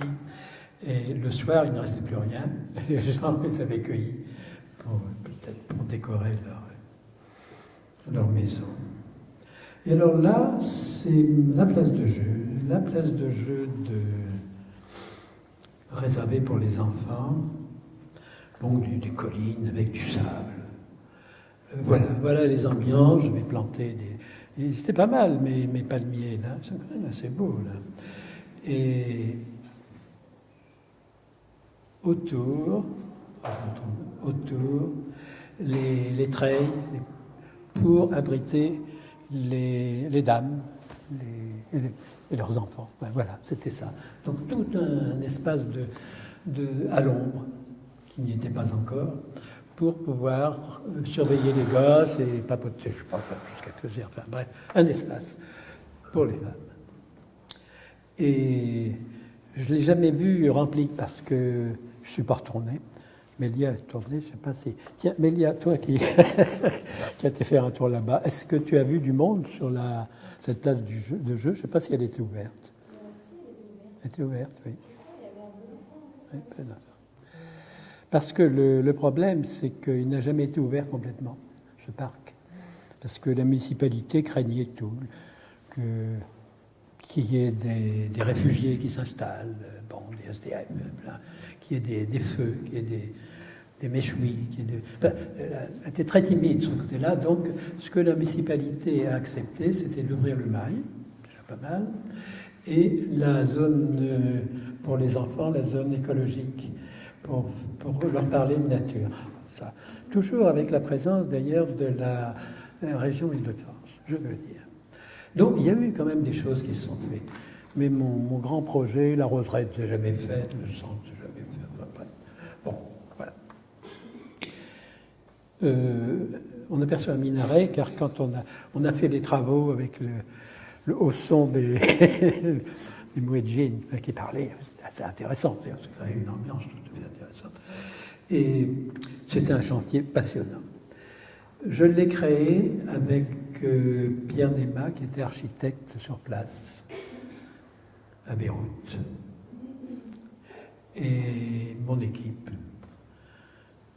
Et le soir, il ne restait plus rien. Les gens les avaient cueillis peut-être pour décorer leur maison. Et alors là, c'est la place de jeu. La place de jeu réservée pour les enfants. Donc des collines avec du sable. Voilà les ambiances. Je vais planter des... C'était pas mal, mes palmiers, là. C'est quand même assez beau, là. Et autour, les treilles pour abriter les dames et leurs enfants. Ben voilà, c'était ça. Donc tout un espace à l'ombre, qui n'y était pas encore, pour pouvoir surveiller les gosses et papoter, je ne sais pas ce qu'elle faisait, enfin bref, un espace pour les femmes. Et je ne l'ai jamais vu rempli parce que je ne suis pas retourné. Mélia est tournée, je ne sais pas si... Tiens, Mélia, toi qui as été faire un tour là-bas, est-ce que tu as vu du monde sur cette place de jeu? Je ne sais pas si elle était ouverte. Si, elle était ouverte, oui. Il y avait un peu de temps. Oui, parce que le problème, c'est qu'il n'a jamais été ouvert complètement, ce parc. Parce que la municipalité craignait tout, qu'il y ait des réfugiés qui s'installent, des SDF, qu'il y ait des feux, qu'il y ait des méchouis. Elle était très timide de ce côté-là, donc ce que la municipalité a accepté, c'était d'ouvrir le mail, déjà pas mal, et la zone pour les enfants, la zone écologique, pour leur parler de nature. Ça. Toujours avec la présence d'ailleurs de la région Île-de-France, je veux dire. Donc il y a eu quand même des choses qui se sont faites. Mais mon grand projet, la roseraie ne s'est jamais faite, le centre ne s'est jamais fait. Enfin, bon, voilà. On aperçoit un minaret, car quand on a fait les travaux avec le haut son des muezzins qui parlaient, c'était intéressant, ça créait une ambiance tout à fait intéressante. Et c'était un chantier passionnant. Je l'ai créé avec Pierre Nema, qui était architecte sur place, à Beyrouth. Et mon équipe,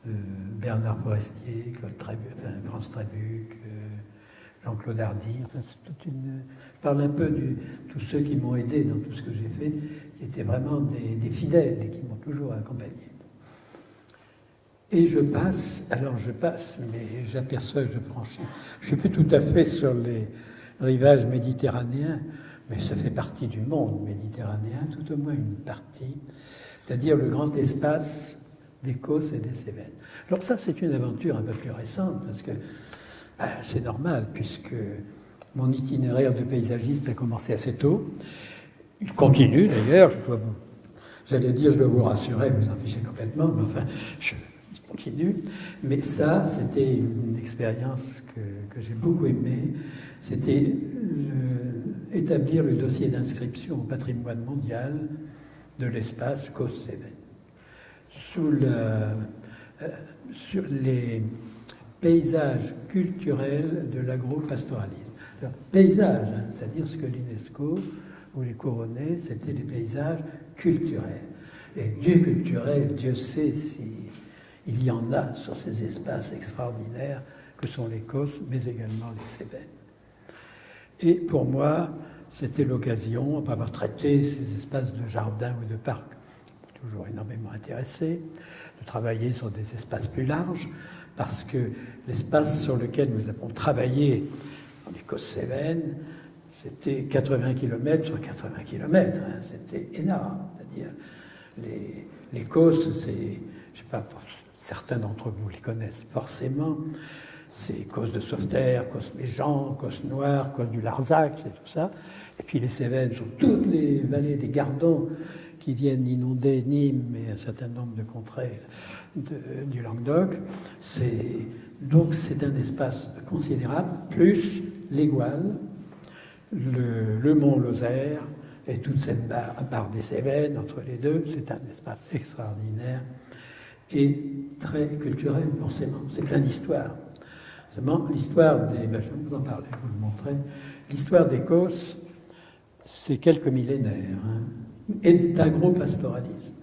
Bernard Forestier, Claude Trabuc, France Trabuc, Jean-Claude Hardy, c'est toute une... Je parle un peu de tous ceux qui m'ont aidé dans tout ce que j'ai fait, qui étaient vraiment des fidèles et qui m'ont toujours accompagné. Et je passe, mais j'aperçois que je franchis. Je ne suis plus tout à fait sur les rivages méditerranéens, mais ça fait partie du monde méditerranéen, tout au moins une partie, c'est-à-dire le grand espace des Causses et des Cévennes. Alors ça, c'est une aventure un peu plus récente, parce que c'est normal, puisque mon itinéraire de paysagiste a commencé assez tôt. Il continue d'ailleurs, je dois vous rassurer, vous en fichez complètement, mais enfin, je continue. Mais ça, c'était une expérience que j'ai beaucoup aimée. C'était établir le dossier d'inscription au patrimoine mondial de l'espace Causses-Cévennes. Sur les paysages culturels de l'agro-pastoralisme. Alors, paysage, c'est-à-dire ce que l'UNESCO voulait couronner, c'était les paysages culturels. Et du culturel, Dieu sait s'il y en a sur ces espaces extraordinaires que sont les Causses, mais également les Cévennes. Et pour moi, c'était l'occasion, après avoir traité ces espaces de jardin ou de parc, toujours énormément intéressé, de travailler sur des espaces plus larges, parce que l'espace sur lequel nous avons travaillé dans les Causses-Cévennes, c'était 80 km sur 80 km, c'était énorme. C'est-à-dire, les Causses, je ne sais pas, certains d'entre vous les connaissent forcément, c'est Causse de Sauveterre, Causse Méjean, Causse Noire, Causse du Larzac, c'est tout ça. Et puis les Cévennes sont toutes les vallées des Gardons qui viennent inonder Nîmes et un certain nombre de contrées du Languedoc. Donc c'est un espace considérable, plus les Gouales, le mont Lozère et toute cette barre des Cévennes entre les deux. C'est un espace extraordinaire et très culturel, forcément. C'est plein d'histoire. Seulement, l'histoire des... je vais vous en parler, je vais vous le montrer. L'histoire des Causses, c'est quelques millénaires, hein, et d'agro-pastoralisme.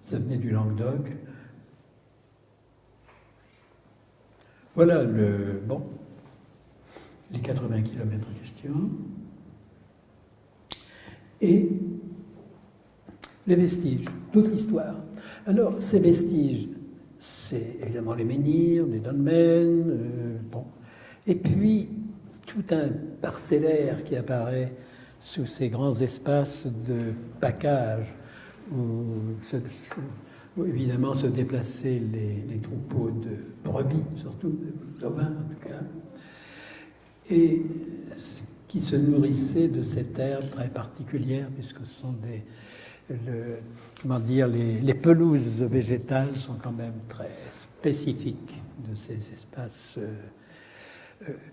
Ça venait du Languedoc. Voilà les 80 km en question. Et les vestiges, toute l'histoire. Alors, ces vestiges, c'est évidemment les menhirs, les dolmens, et puis tout un parcellaire qui apparaît sous ces grands espaces de pacage où évidemment se déplaçaient les troupeaux de brebis, surtout de bovins en tout cas, et qui se nourrissaient de cette herbe très particulière, puisque ce sont les pelouses végétales sont quand même très spécifiques de ces espaces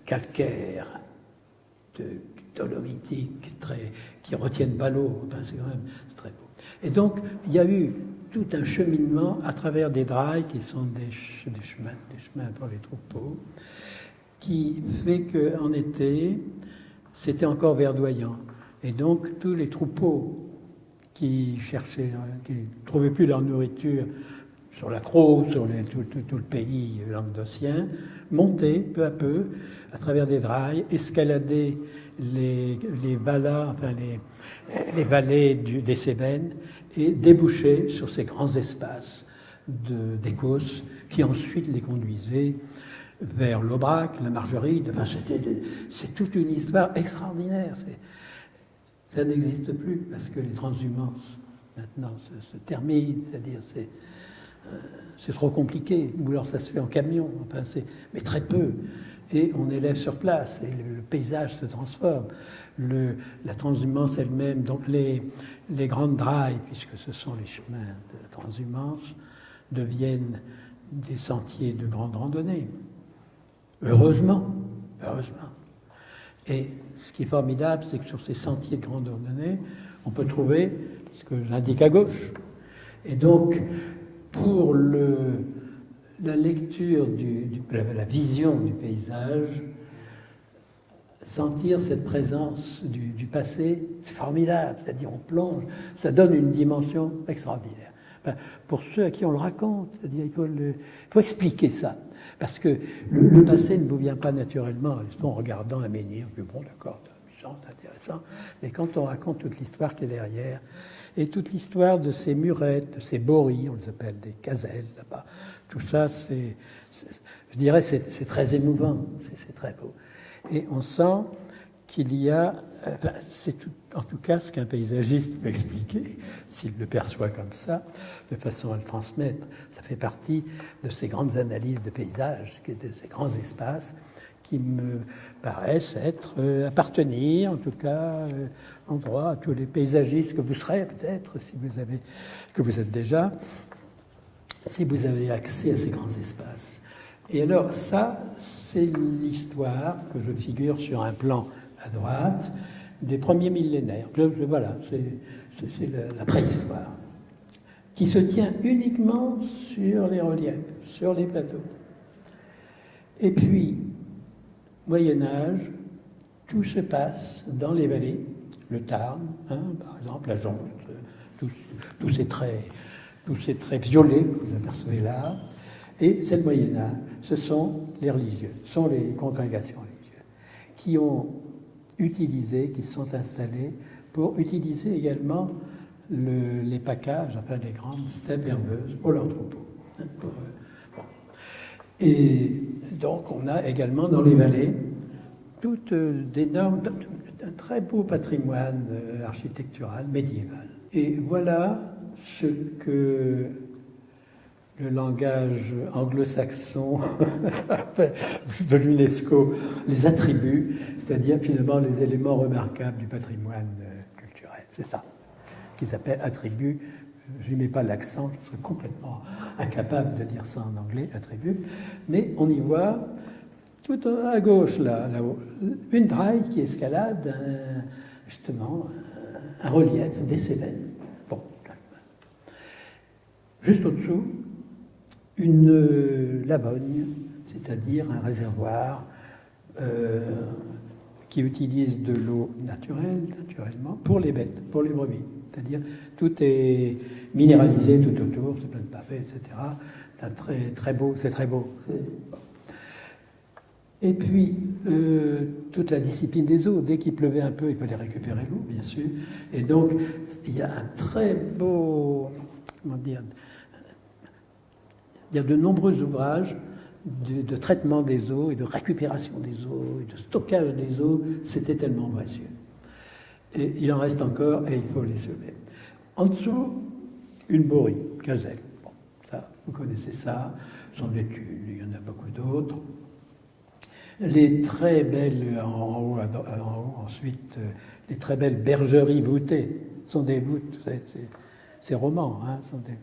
calcaires, dolomitiques, qui ne retiennent pas l'eau. Enfin, c'est très beau. Et donc, il y a eu tout un cheminement à travers des drailles qui sont des chemins pour les troupeaux, qui fait qu'en été, c'était encore verdoyant. Et donc, tous les troupeaux qui ne trouvaient plus leur nourriture sur la Crau, sur tout le pays languedocien, montaient peu à peu à travers des drailles, escaladaient les vallées des Cévennes et débouchaient sur ces grands espaces des Causses qui ensuite les conduisaient vers l'Aubrac, la Margeride. Enfin, c'est toute une histoire extraordinaire. Ça n'existe plus parce que les transhumances maintenant se terminent, c'est-à-dire c'est trop compliqué, ou alors ça se fait en camion, enfin, mais très peu, et on élève sur place, et le paysage se transforme. La transhumance elle-même, donc les grandes drailles, puisque ce sont les chemins de transhumance, deviennent des sentiers de grande randonnée. Heureusement. Et ce qui est formidable, c'est que sur ces sentiers de grande randonnée, on peut trouver ce que j'indique à gauche. Et donc, pour la lecture, la vision du paysage, sentir cette présence du passé, c'est formidable. C'est-à-dire, on plonge, ça donne une dimension extraordinaire. Enfin, pour ceux à qui on le raconte, c'est-à-dire, il faut expliquer ça. Parce que le passé ne vous vient pas naturellement en regardant un menhir, puis bon, d'accord, c'est amusant, c'est intéressant. Mais quand on raconte toute l'histoire qui est derrière, et toute l'histoire de ces murettes, de ces boris, on les appelle des caselles là-bas, tout ça, je dirais, c'est très émouvant, c'est très beau. Et on sent qu'il y a, en tout cas ce qu'un paysagiste peut expliquer, s'il le perçoit comme ça, de façon à le transmettre. Ça fait partie de ces grandes analyses de paysage, de ces grands espaces qui me paraissent appartenir, en tout cas, en droit à tous les paysagistes que vous serez peut-être, que vous êtes déjà, si vous avez accès à ces grands espaces. Et alors ça, c'est l'histoire que je figure sur un plan à droite des premiers millénaires. Voilà, c'est la préhistoire, qui se tient uniquement sur les reliefs, sur les plateaux. Et puis, Moyen-Âge, tout se passe dans les vallées, le Tarn, par exemple, la Jonte, tous ces traits violets que vous apercevez là. Et c'est le Moyen-Âge, ce sont les religieux, ce sont les congrégations religieuses qui ont utilisé, qui se sont installés pour utiliser également les pacages, enfin les grandes steppes herbeuses pour leurs troupeaux. Et donc on a également dans les vallées un très beau patrimoine architectural médiéval. Et voilà ce que le langage anglo-saxon de l'UNESCO, les attributs, c'est-à-dire finalement les éléments remarquables du patrimoine culturel. C'est ça, qui s'appelle attributs. Je n'y mets pas l'accent, je serais complètement incapable de dire ça en anglais, attributs. Mais on y voit, tout à gauche, là-haut, une draille qui escalade justement un relief des Cévennes. Bon, juste au-dessous, une lavogne, c'est-à-dire un réservoir qui utilise de l'eau naturellement, pour les bêtes, pour les brebis. C'est-à-dire tout est minéralisé tout autour, c'est plein de pavés, etc. C'est très beau, c'est très beau. Et puis, toute la discipline des eaux, dès qu'il pleuvait un peu, il fallait récupérer l'eau, bien sûr. Et donc, il y a un très beau, comment dire, il y a de nombreux ouvrages de traitement des eaux et de récupération des eaux et de stockage des eaux. C'était tellement précieux. Et il en reste encore et il faut les sauver. En dessous, une borie, Cazel. Bon, ça, vous connaissez ça. C'en est une, il y en a beaucoup d'autres. Les très belles, en haut ensuite, les très belles bergeries voûtées sont des voûtes, c'est roman, hein, sont des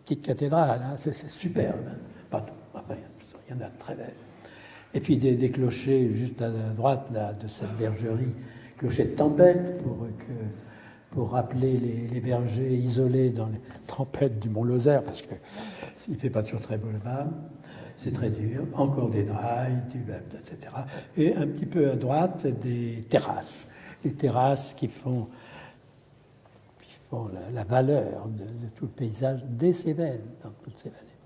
petites cathédrales, hein, c'est superbe. Pas tout, enfin, il y en a de très belles. Et puis des clochers juste à droite là, de cette bergerie, clocher de tempête pour rappeler les bergers isolés dans les tempêtes du Mont Lozère, parce qu'il ne fait pas toujours très beau là-bas. C'est très dur. Encore des drailles, etc. Et un petit peu à droite, des terrasses. Des terrasses qui font la valeur de tout le paysage des Cévennes, dans toutes ces vallées.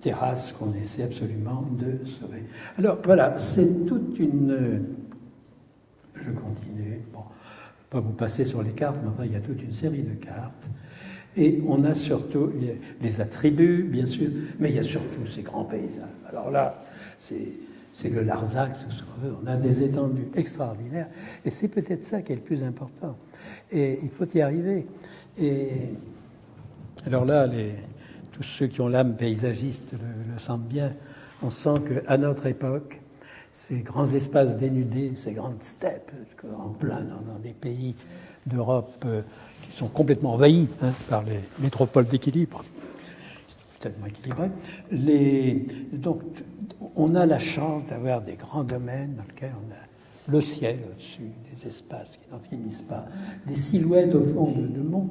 Terrasses qu'on essaie absolument de sauver. Alors voilà, c'est toute une... Je continue. Bon, pas vous passer sur les cartes, mais enfin, il y a toute une série de cartes. Et on a surtout les attributs, bien sûr, mais il y a surtout ces grands paysages. Alors là, c'est le Larzac, on a des étendues extraordinaires, et c'est peut-être ça qui est le plus important. Et il faut y arriver. Et alors là, tous ceux qui ont l'âme paysagiste le sentent bien. On sent qu'à notre époque, ces grands espaces dénudés, ces grandes steppes, en plein dans des pays d'Europe qui sont complètement envahis par les métropoles d'équilibre, tellement équilibrées. Donc, on a la chance d'avoir des grands domaines dans lesquels on a le ciel au-dessus, des espaces qui n'en finissent pas, des silhouettes au fond de monts.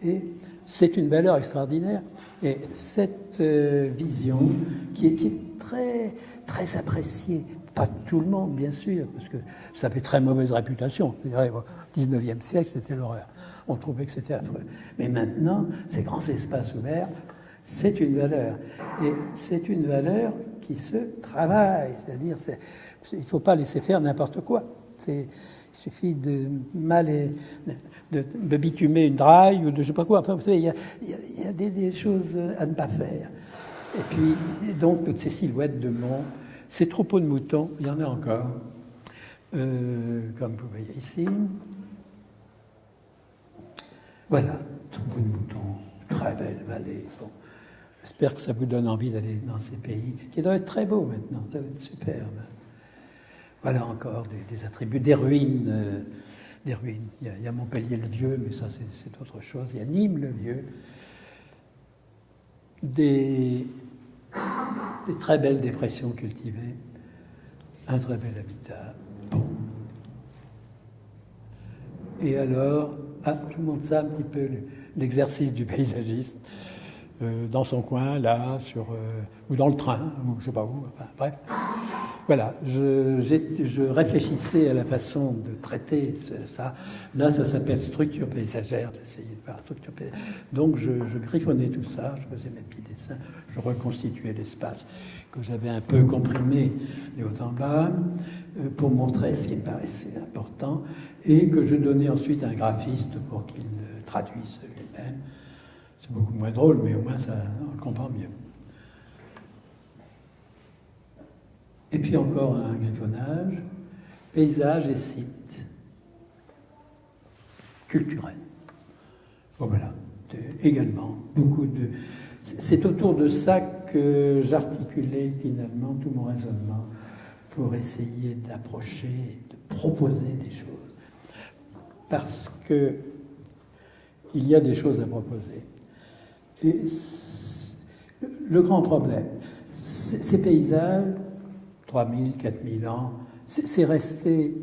Et c'est une valeur extraordinaire. Et cette vision qui est très, très appréciée, pas tout le monde, bien sûr, parce que ça avait très mauvaise réputation. Je dirais, au XIXe siècle, c'était l'horreur. On trouvait que c'était affreux. Mais maintenant, ces grands espaces ouverts, c'est une valeur. Et c'est une valeur qui se travaille. C'est-à-dire, il ne faut pas laisser faire n'importe quoi. Il suffit de de bitumer une draille ou de je ne sais pas quoi. Enfin, vous savez, il y a des choses à ne pas faire. Et puis, donc, toutes ces silhouettes de monts, ces troupeaux de moutons, il y en a encore, comme vous voyez ici. Voilà, troupeaux de moutons, très belle vallée. Bon. J'espère que ça vous donne envie d'aller dans ces pays, qui doivent être très beaux maintenant, ça va être superbe. Voilà encore des attributs, des ruines. Il y a Montpellier le Vieux, mais ça c'est autre chose. Il y a Nîmes le Vieux. Des très belles dépressions cultivées, un très bel habitat. Bon. Et alors, je vous montre ça un petit peu, l'exercice du paysagiste, dans son coin, là, ou dans le train, ou je ne sais pas où, enfin, bref. Voilà, je réfléchissais à la façon de traiter ça. Là, ça s'appelle structure paysagère, d'essayer de voir structure paysagère. Donc, je griffonnais tout ça, je faisais mes petits dessins, je reconstituais l'espace que j'avais un peu comprimé de haut en bas pour montrer ce qui me paraissait important et que je donnais ensuite à un graphiste pour qu'il traduise lui-même. C'est beaucoup moins drôle, mais au moins, on le comprend mieux. Et puis encore un griffonnage, paysage et site culturel. Bon, voilà. également beaucoup de... C'est autour de ça que j'articulais finalement tout mon raisonnement pour essayer d'approcher, de proposer des choses. Parce que il y a des choses à proposer. Et le grand problème, ces paysages, 3000, 4000 ans, c'est resté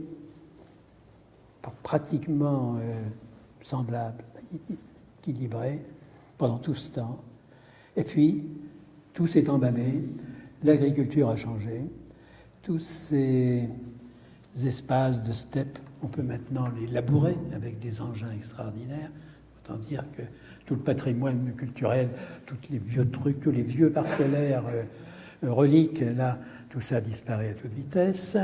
pratiquement semblable, équilibré pendant tout ce temps. Et puis, tout s'est emballé, l'agriculture a changé, tous ces espaces de steppe, on peut maintenant les labourer avec des engins extraordinaires. Autant dire que tout le patrimoine culturel, tous les vieux trucs, tous les vieux parcellaires reliques, là, tout ça disparaît à toute vitesse.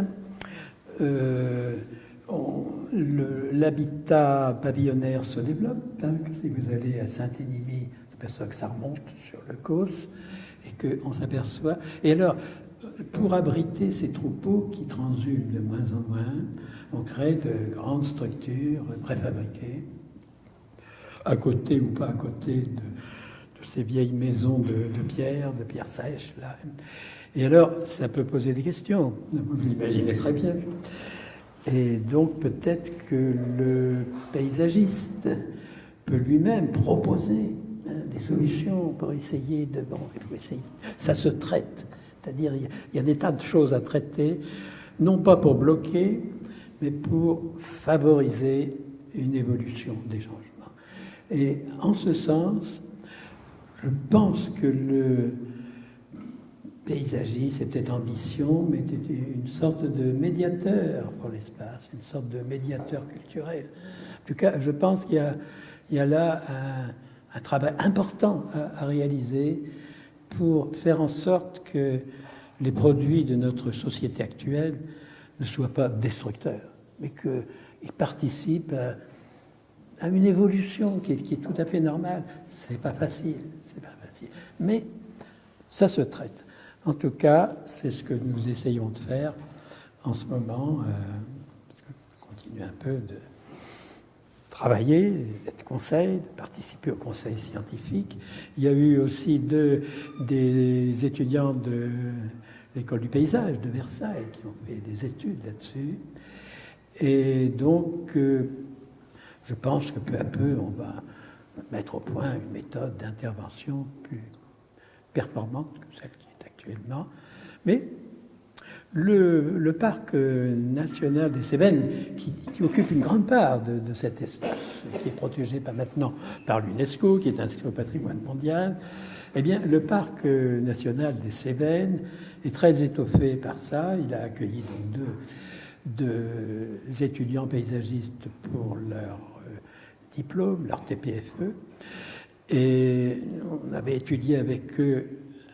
L'habitat pavillonnaire se développe. Si vous allez à Saint-Énimie, on s'aperçoit que ça remonte sur le Causse et qu'on s'aperçoit... Et alors, pour abriter ces troupeaux qui transhument de moins en moins, on crée de grandes structures préfabriquées, à côté ou pas à côté de ces vieilles maisons de pierre sèche, là. Et alors, ça peut poser des questions, vous l'imaginez très bien. Et donc, peut-être que le paysagiste peut lui-même proposer des solutions pour essayer de... Bon, il faut essayer. Ça se traite. C'est-à-dire, il y a des tas de choses à traiter, non pas pour bloquer, mais pour favoriser une évolution des changements. Et en ce sens, je pense que le paysagiste, c'est peut-être ambition, mais était une sorte de médiateur pour l'espace, une sorte de médiateur culturel. En tout cas, je pense qu'il y a là un travail important à réaliser pour faire en sorte que les produits de notre société actuelle ne soient pas destructeurs, mais qu'ils participent à une évolution qui est tout à fait normale. C'est pas facile, mais ça se traite. En tout cas, c'est ce que nous essayons de faire en ce moment. On continue un peu de travailler, d'être conseil, de participer au conseil scientifique. Il y a eu aussi des étudiants de l'école du paysage de Versailles qui ont fait des études là-dessus. Et donc, je pense que peu à peu, on va mettre au point une méthode d'intervention plus performante que celle qui est actuellement. Mais le parc national des Cévennes, qui occupe une grande part de cet espace, qui est protégé maintenant par l'UNESCO, qui est inscrit au patrimoine mondial, eh bien, le parc national des Cévennes est très étoffé par ça. Il a accueilli donc deux étudiants paysagistes pour leur diplôme, leur TPFE. Et on avait étudié avec eux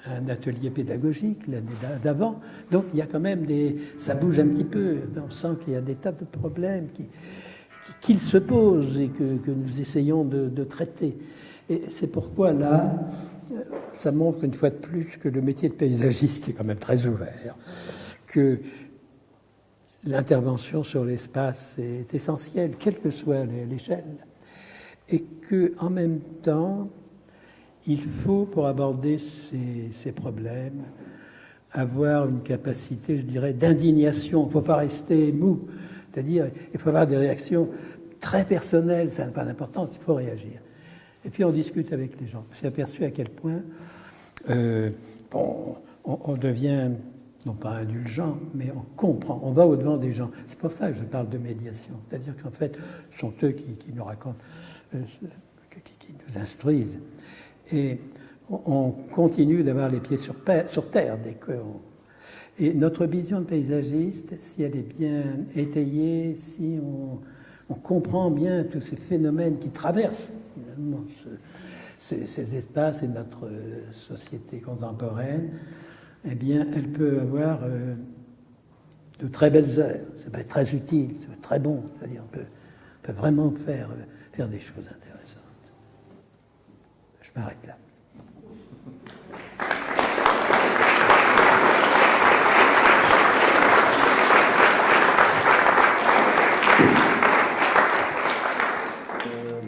un atelier pédagogique l'année d'avant. Donc il y a quand même ça bouge un petit peu. On sent qu'il y a des tas de problèmes qui se posent et que nous essayons de traiter. Et c'est pourquoi là, ça montre une fois de plus que le métier de paysagiste est quand même très ouvert, que l'intervention sur l'espace est essentielle, quelle que soit l'échelle, et qu'en même temps, il faut, pour aborder ces problèmes, avoir une capacité, je dirais, d'indignation. Il ne faut pas rester mou. C'est-à-dire, il faut avoir des réactions très personnelles, ça n'a pas d'importance, il faut réagir. Et puis on discute avec les gens. Je me suis aperçu à quel point on devient, non pas indulgent, mais on comprend, on va au-devant des gens. C'est pour ça que je parle de médiation. C'est-à-dire qu'en fait, ce sont eux qui nous racontent, qui nous instruisent. Et on continue d'avoir les pieds sur terre dès qu'on... Et notre vision de paysagiste, si elle est bien étayée, si on comprend bien tous ces phénomènes qui traversent finalement ces espaces et notre société contemporaine, eh bien, elle peut avoir de très belles heures. Ça peut être très utile, ça peut être très bon. C'est-à-dire, on peut vraiment faire des choses intéressantes. Je m'arrête là.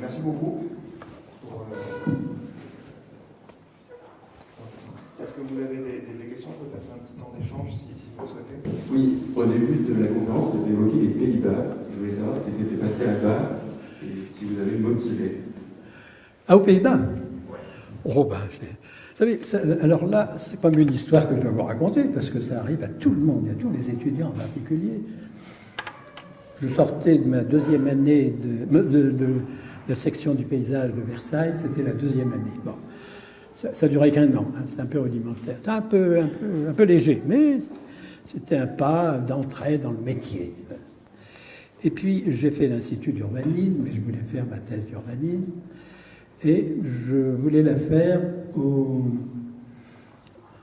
Merci beaucoup pour vous avez des questions, on peut passer un petit temps d'échange si vous le souhaitez. Oui, au début de la conférence, vous avez évoqué les Pays-Bas. Je voulais savoir ce qui s'était passé là-bas et ce qui vous avait motivé. Ah, aux Pays-Bas? Oh, ben, vous savez, alors là, c'est pas une histoire que je dois vous raconter, parce que ça arrive à tout le monde, à tous les étudiants en particulier. Je sortais de ma deuxième année de la section du paysage de Versailles, c'était la deuxième année. Bon, ça durait qu'un an, hein, c'était un peu rudimentaire, un peu léger, mais c'était un pas d'entrée dans le métier. Et puis, j'ai fait l'Institut d'urbanisme, et je voulais faire ma thèse d'urbanisme. Et je voulais la faire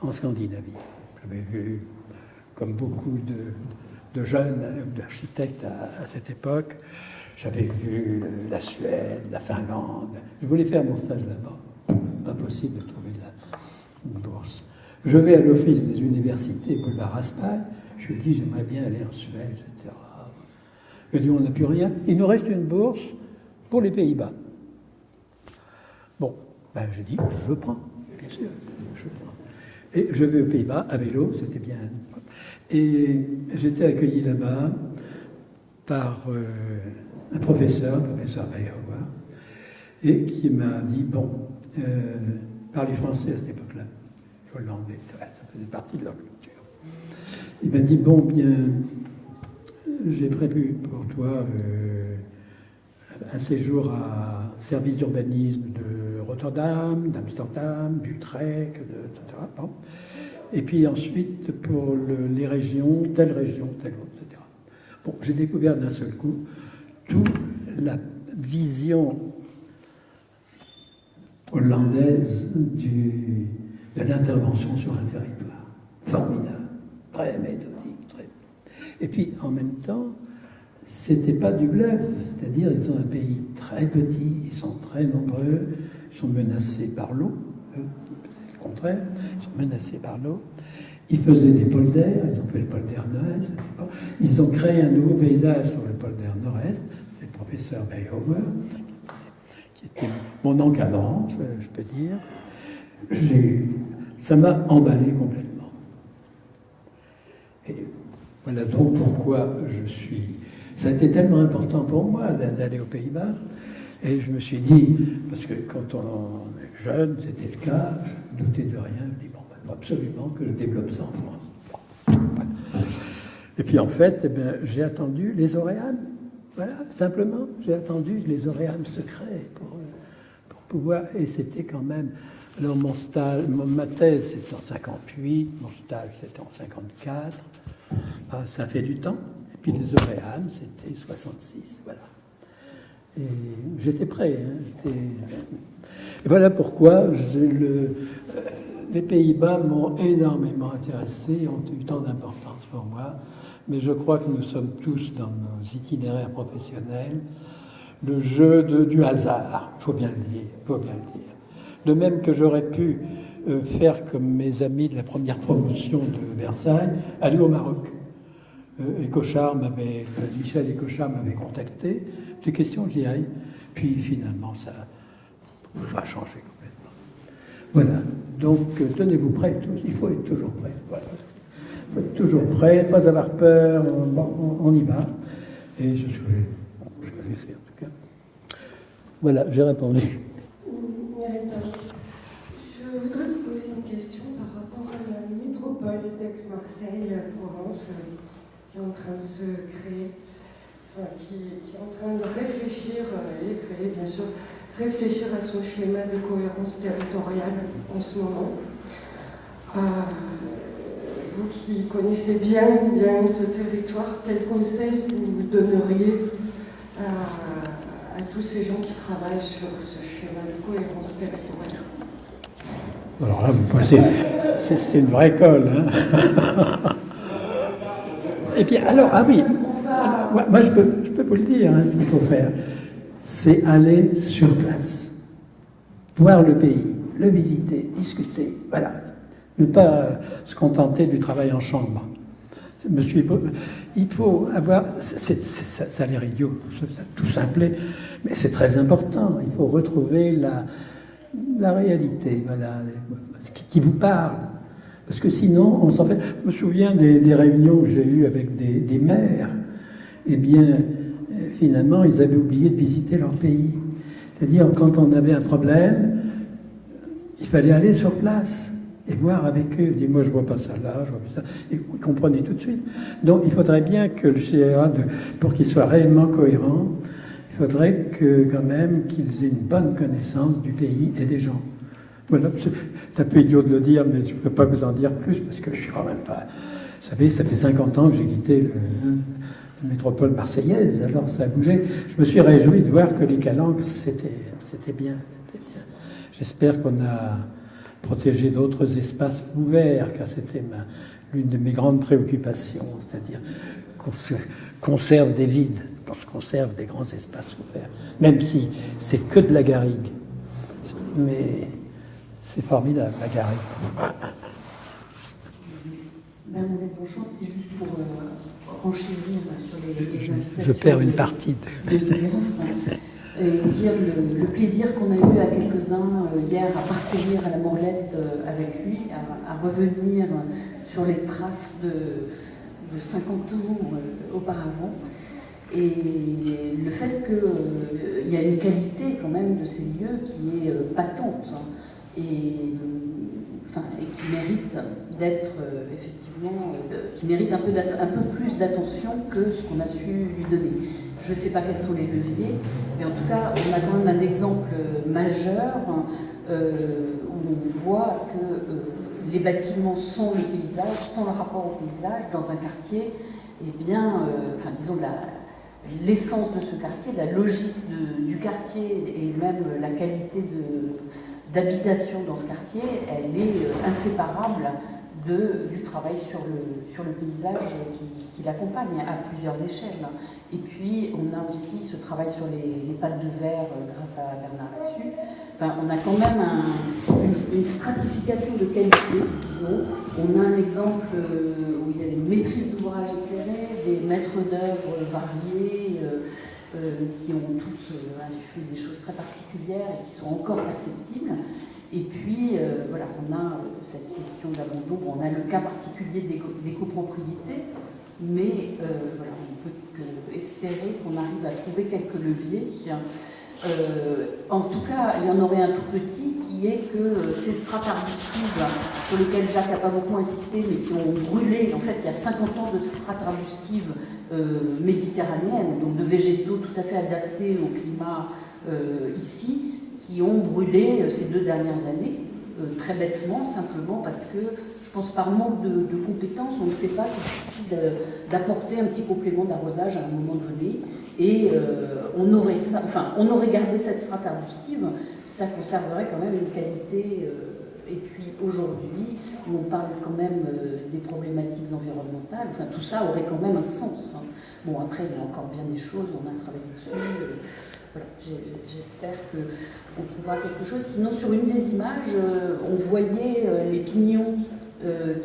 en Scandinavie. J'avais vu, comme beaucoup de jeunes d'architectes à cette époque, j'avais vu la Suède, la Finlande. Je voulais faire mon stage là-bas. Pas possible de trouver une bourse. Je vais à l'office des universités boulevard Raspail. Je lui dis, j'aimerais bien aller en Suède, etc. Je lui dis, on n'a plus rien. Il nous reste une bourse pour les Pays-Bas. Bon, ben je dis, je prends, bien sûr, je prends. Et je vais aux Pays-Bas à vélo, c'était bien. Et j'étais accueilli là-bas par un professeur Bayauer, et qui m'a dit, bon, parler français à cette époque-là, hollandais, ça faisait partie de leur culture. Il m'a dit, bon, bien, j'ai prévu pour toi un séjour à service d'urbanisme de Rotterdam, d'Amsterdam, d'Utrecht, etc. Bon. Et puis ensuite, pour les régions, telle autre, etc. Bon, j'ai découvert d'un seul coup toute la vision hollandaise de l'intervention sur un territoire. Formidable, très méthodique, très... Et puis, en même temps, c'était pas du bluff, c'est-à-dire ils ont un pays très petit, ils sont très nombreux, ils sont menacés par l'eau, c'est le contraire, ils sont menacés par l'eau. Ils faisaient des polders, ils ont fait le polder nord-est, etc. Ils ont créé un nouveau paysage sur le polder nord-est, c'était le professeur Bayauer, qui était mon encadrant, je peux dire. Ça m'a emballé complètement. Et voilà donc pourquoi ça a été tellement important pour moi d'aller aux Pays-Bas. Et je me suis dit, parce que quand on est jeune, c'était le cas, je ne doutais de rien, je me dis, bon, il faut absolument que je développe ça en France. Voilà. Et puis en fait, eh bien, j'ai attendu les Auréanes. Voilà, simplement, j'ai attendu les Auréanes secrets pour pouvoir. Et c'était quand même. Alors ma thèse c'était en 58, mon stage c'était en 54. Ah, ça fait du temps. Et puis les Auréanes, c'était 66. Voilà. Et j'étais prêt. Hein, Et voilà pourquoi les Pays-Bas m'ont énormément intéressé, ont eu tant d'importance pour moi. Mais je crois que nous sommes tous dans nos itinéraires professionnels le jeu du hasard, il faut bien le dire. De même que j'aurais pu faire comme mes amis de la première promotion de Versailles, aller au Maroc. Michel et Cochard m'avaient contacté. Des questions, j'y aille. Puis finalement, ça a changé complètement. Voilà. Donc, tenez-vous prêts tous. Il faut être toujours prêt. Voilà. Il faut être toujours prêt, ne pas avoir peur. On y va. Et c'est ce que j'ai fait, en tout cas. Voilà, j'ai répondu. Mérita, je voudrais vous poser une question par rapport à la métropole d'Aix-Marseille-Provence qui est en train de se créer, qui est en train de réfléchir, et créer bien sûr, réfléchir à son schéma de cohérence territoriale en ce moment. Vous qui connaissez bien ce territoire, quel conseil vous donneriez à tous ces gens qui travaillent sur ce schéma de cohérence territoriale? Alors là, vous posez, c'est une vraie colle. Hein. Et puis, alors, moi je peux vous le dire, hein, ce qu'il faut faire, c'est aller sur place, voir le pays, le visiter, discuter, voilà. Ne pas se contenter du travail en chambre. Il faut avoir, ça a l'air idiot, tout simplet, mais c'est très important. Il faut retrouver la réalité, voilà, ce qui vous parle. Parce que sinon, on s'en fait... Je me souviens des réunions que j'ai eues avec des maires. Eh bien, finalement, ils avaient oublié de visiter leur pays. C'est-à-dire, quand on avait un problème, il fallait aller sur place et voir avec eux. Dis, moi, je vois pas ça là, je vois plus ça. Et vous comprenez tout de suite. Donc, il faudrait bien que le CA, pour qu'il soit réellement cohérent, il faudrait que, quand même, qu'ils aient une bonne connaissance du pays et des gens. Voilà, c'est un peu idiot de le dire, mais je ne peux pas vous en dire plus, parce que je suis quand même pas... Vous savez, ça fait 50 ans que j'ai quitté la métropole marseillaise, alors ça a bougé. Je me suis réjoui de voir que les calanques, c'était bien, c'était bien. J'espère qu'on a protégé d'autres espaces ouverts, car c'était l'une de mes grandes préoccupations, c'est-à-dire qu'on se conserve des vides, qu'on se conserve des grands espaces ouverts, même si c'est que de la garrigue. Mais c'est formidable, la garrigue. Bernadette Bonchon, c'était juste pour renchérir sur les invitations. Je perds une partie de et dire le plaisir qu'on a eu à quelques-uns hier à parcourir à la Morlette avec lui, à revenir sur les traces de 50 ans auparavant. Et le fait qu'il y a une qualité quand même de ces lieux qui est patente et qui mérite d'être effectivement, qui mérite un peu plus d'attention que ce qu'on a su lui donner. Je ne sais pas quels sont les leviers, mais en tout cas, on a quand même un exemple majeur où on voit que les bâtiments sont le paysage, sont le rapport au paysage dans un quartier, et bien, disons, l'essence de ce quartier, la logique du quartier et même la qualité d'habitation dans ce quartier, elle est inséparable du travail sur le paysage qui l'accompagne à plusieurs échelles. Et puis, on a aussi ce travail sur les pattes de verre grâce à Bernard Lassus. Enfin, on a quand même une stratification de qualité. On a un exemple où il y a une maîtrise d'ouvrage éclairée, des maîtres d'œuvre variés, qui ont tous insufflé des choses très particulières et qui sont encore perceptibles. Et puis, voilà, on a cette question d'abandon. On a le cas particulier des copropriétés, mais voilà, on peut espérer qu'on arrive à trouver quelques leviers. En tout cas, il y en aurait un tout petit qui est que ces strates arbustives, sur lesquelles Jacques n'a pas beaucoup insisté, mais qui ont brûlé, en fait, il y a 50 ans de strates arbustives méditerranéennes, donc de végétaux tout à fait adaptés au climat ici, qui ont brûlé ces 2 dernières années, très bêtement, simplement parce que, je pense par manque de compétences, on ne sait pas qu'il suffit d'apporter un petit complément d'arrosage à un moment donné, et on aurait gardé cette strate arbustive, ça conserverait quand même une qualité. Et puis aujourd'hui, où on parle quand même des problématiques environnementales, enfin tout ça aurait quand même un sens. Bon, après, il y a encore bien des choses, on a travaillé dessus. Voilà, j'espère qu'on trouvera quelque chose. Sinon, sur une des images, on voyait les pignons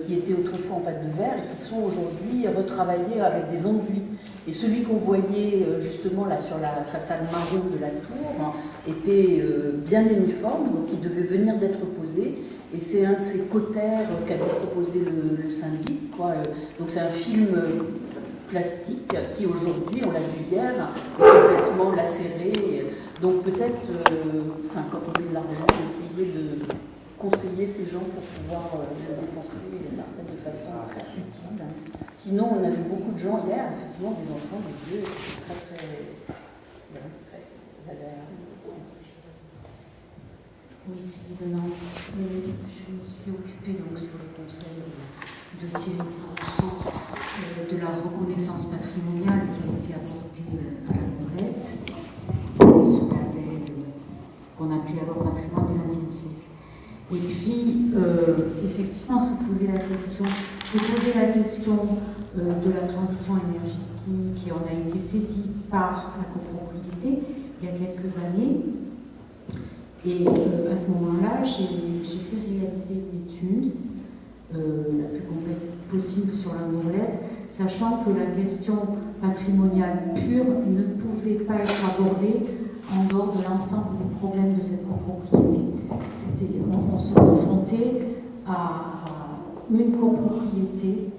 qui étaient autrefois en pâte de verre et qui sont aujourd'hui retravaillés avec des enduits. Et celui qu'on voyait justement là sur la façade marron de la tour était bien uniforme, donc il devait venir d'être posé. Et c'est un de ces cautères qu'avait proposé le syndic, quoi. Donc c'est un film plastique qui aujourd'hui, on l'a vu hier, est complètement lacéré. Donc peut-être, quand on met de l'argent, essayer de conseiller ces gens pour pouvoir le dépenser de façon utile. Sinon, on a vu beaucoup de gens hier, effectivement, des enfants, des vieux, très agréable. Oui, Sylvie de Nantes. Je me suis occupée donc sur le conseil de Thierry Bourson de la reconnaissance patrimoniale qui a été apportée à la Morlette, ce qu'on appelait alors patrimoine du XXe siècle. Et puis, effectivement, se poser la question de la transition énergétique, et on a été saisi par la copropriété il y a quelques années. Et à ce moment-là, j'ai fait réaliser une étude la plus complète possible sur la Morlette, sachant que la question patrimoniale pure ne pouvait pas être abordée en dehors de l'ensemble des problèmes de cette copropriété. On se confrontait à une copropriété,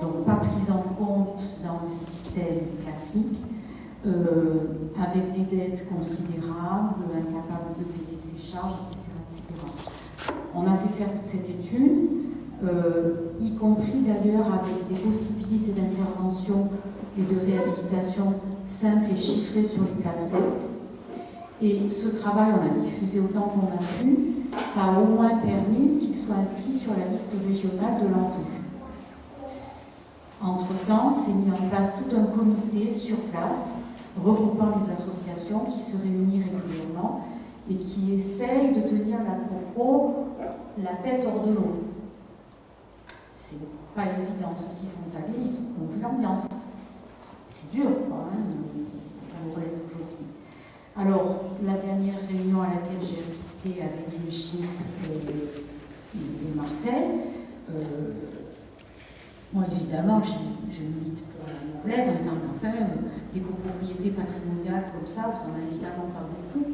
donc pas prise en compte dans le système classique, avec des dettes considérables, incapable de payer ses charges, etc. On a fait faire toute cette étude, y compris d'ailleurs avec des possibilités d'intervention et de réhabilitation simples et chiffrées sur les cassettes. Et ce travail, on l'a diffusé autant qu'on a pu, ça a au moins permis qu'il soit inscrit sur la liste régionale de l'ANRU. Entre-temps, s'est mis en place tout un comité sur place, regroupant les associations qui se réunissent régulièrement et qui essayent de tenir la propos la tête hors de l'eau. C'est pas évident, ceux qui sont allés, ils ont vu l'ambiance. C'est dur, quoi, hein, on l'est aujourd'hui. Alors, la dernière réunion à laquelle j'ai assisté avec le GIP et Marseille, bon, évidemment, je milite pour la Mourlette en disant, enfin, des copropriétés patrimoniales comme ça, vous en avez évidemment pas beaucoup.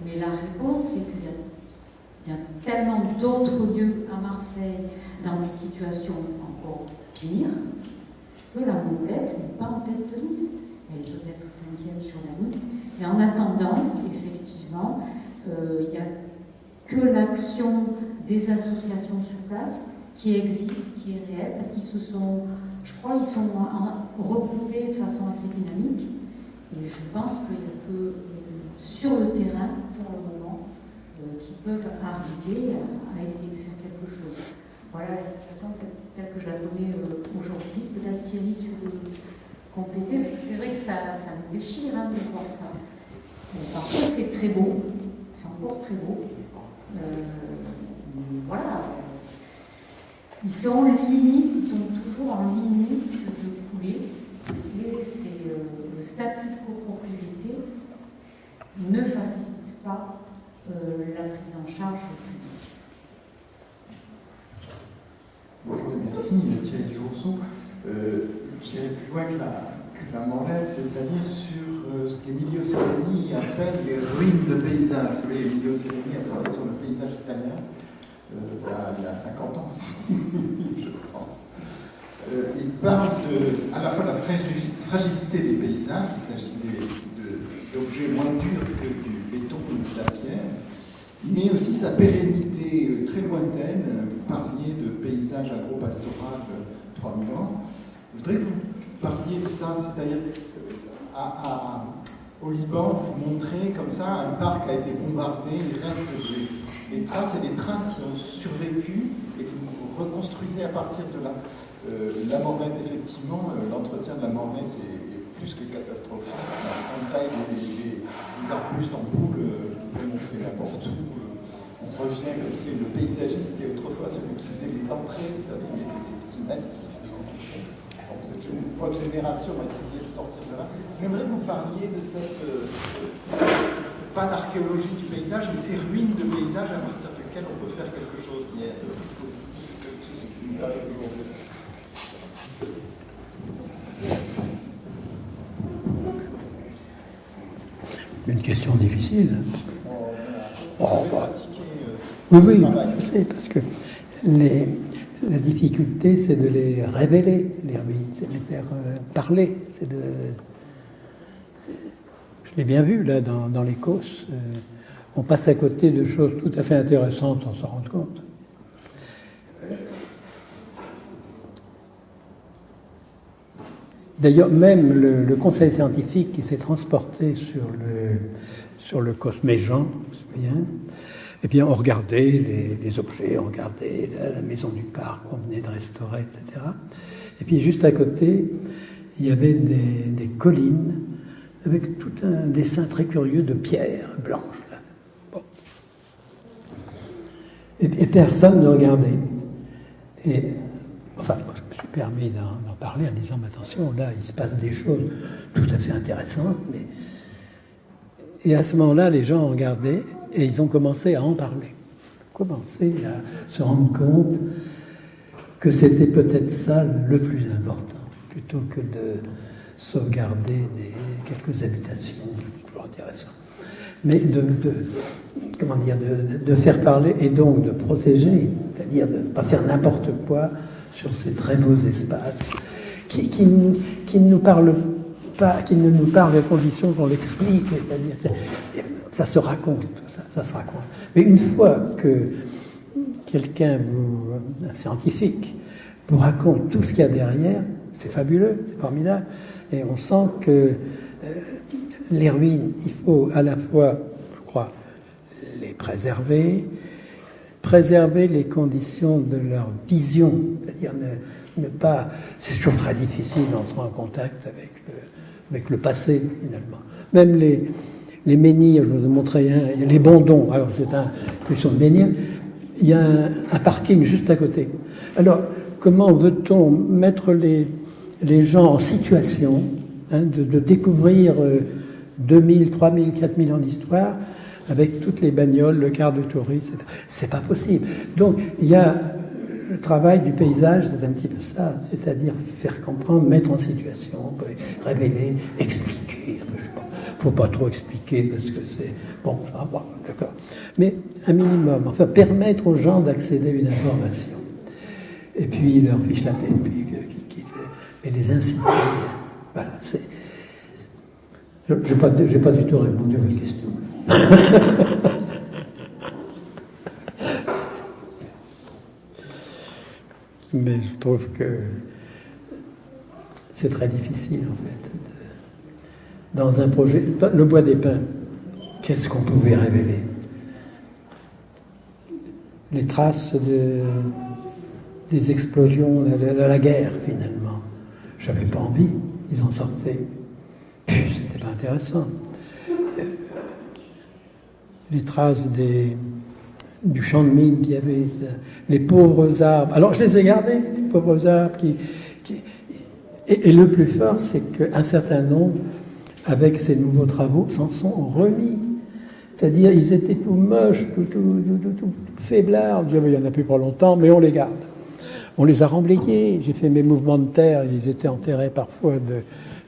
Mais la réponse, c'est qu'il y a tellement d'autres lieux à Marseille dans des situations encore pires que la Mourlette n'est pas en tête de liste. Elle est peut-être 5e sur la liste. Mais en attendant, effectivement, il n'y a que l'action des associations sur place qui existe, qui est réelle, parce qu'ils se sont, je crois, ils sont regroupés de façon assez dynamique. Et je pense qu'il n'y a que sur le terrain, pour le moment, qui peuvent arriver à essayer de faire quelque chose. Voilà la situation telle que je la connais aujourd'hui. Peut-être Thierry, tu veux compléter, parce que c'est vrai que ça nous déchire hein, de voir ça. Parfois c'est très beau, c'est encore très beau. Voilà. Ils sont limite, ils sont toujours en limite de couler. Et c'est le statut de copropriété ne facilite pas la prise en charge publique. Bonjour et merci, Thierry Durousseau. J'irai plus loin que la Mourlette, c'est-à-dire sur ce qu'Emilio Sereni appelle les ruines de paysages. Vous savez, Emilio Sereni a travaillé sur le paysage italien il y a 50 ans aussi, je pense. Il parle à la fois de la fragilité des paysages, il s'agit d'objets moins durs que du béton ou de la pierre, mais aussi sa pérennité très lointaine. Vous parliez de paysages agro-pastoral 3000 ans. Je voudrais que vous parliez de ça, c'est-à-dire au Liban, vous montrez comme ça, un parc a été bombardé, il reste des traces et des traces qui ont survécu et que vous reconstruisez à partir de la Mourlette. Effectivement, l'entretien de la Mourlette est plus que catastrophique. On taille des arbustes en boule, on fait n'importe où. On revient comme c'est le paysagiste qui est autrefois celui qui faisait les entrées, vous savez, il mettait des petits massifs. Votre génération a essayé de sortir de là. J'aimerais que vous parliez de cette, pas l'archéologie du paysage, mais ces ruines de paysage à partir desquelles on peut faire quelque chose qui est plus positif que tout ce qui nous arrive aujourd'hui. Une question difficile. Oui, je sais, parce que la difficulté, c'est de les révéler, les ruines, c'est de les faire parler. Je l'ai bien vu, là, dans l'Écosse. On passe à côté de choses tout à fait intéressantes sans s'en rendre compte. D'ailleurs, même le conseil scientifique qui s'est transporté sur le Cosméjean, je me souviens, et bien on regardait les objets, on regardait la maison du parc qu'on venait de restaurer, etc. Et puis juste à côté, il y avait des collines avec tout un dessin très curieux de pierres blanches. Là. Bon. Et personne ne regardait. Et enfin, moi, je me suis permis d'en parler en disant, attention, là, il se passe des choses tout à fait intéressantes. Et à ce moment-là, les gens regardaient et ils ont commencé à en parler. Commencé à se rendre compte que c'était peut-être ça le plus important, plutôt que de sauvegarder quelques habitations. C'est toujours intéressant. mais de faire parler et donc de protéger, c'est-à-dire de ne pas faire n'importe quoi sur ces très beaux espaces qui ne nous parlent pas, qui ne nous parlent à condition qu'on l'explique, c'est-à-dire ça se raconte, ça se raconte. Mais une fois que quelqu'un, un scientifique, vous raconte tout ce qu'il y a derrière, c'est fabuleux, c'est formidable, et on sent que les ruines, il faut à la fois, je crois, les préserver les conditions de leur vision, c'est-à-dire ne pas... C'est toujours très difficile d'entrer en contact avec le passé, finalement. Même les menhirs, je vous ai montré un, les Bondons, alors c'est une question de menhir, il y a un parking juste à côté. Alors, comment veut-on mettre les gens en situation de découvrir 2000, 3000, 4000 ans d'histoire avec toutes les bagnoles, le quart de touristes, etc. C'est pas possible. Donc, il y a le travail du paysage, c'est un petit peu ça, c'est-à-dire faire comprendre, mettre en situation, révéler, expliquer. Je sais pas, faut pas trop expliquer parce que c'est bon, ça va, d'accord. Mais un minimum, enfin permettre aux gens d'accéder à une information. Et puis leur fiche la paix, et les inciter. Voilà, c'est. Je n'ai pas du tout répondu à votre question. Mais je trouve que c'est très difficile, en fait. Dans un projet, le Bois des Pins, qu'est-ce qu'on pouvait révéler? Les traces des explosions, la guerre, finalement. Je n'avais pas envie, ils en sortaient. C'était pas intéressant. Les traces du champ de mine qu'il y avait, les pauvres arbres. Alors je les ai gardés, les pauvres arbres et le plus fort, c'est qu'un certain nombre, avec ces nouveaux travaux, s'en sont remis. C'est-à-dire, ils étaient tout moches, tout faiblards. On dit, il n'y en a plus pour longtemps, mais on les garde. On les a remblayés. J'ai fait mes mouvements de terre, ils étaient enterrés parfois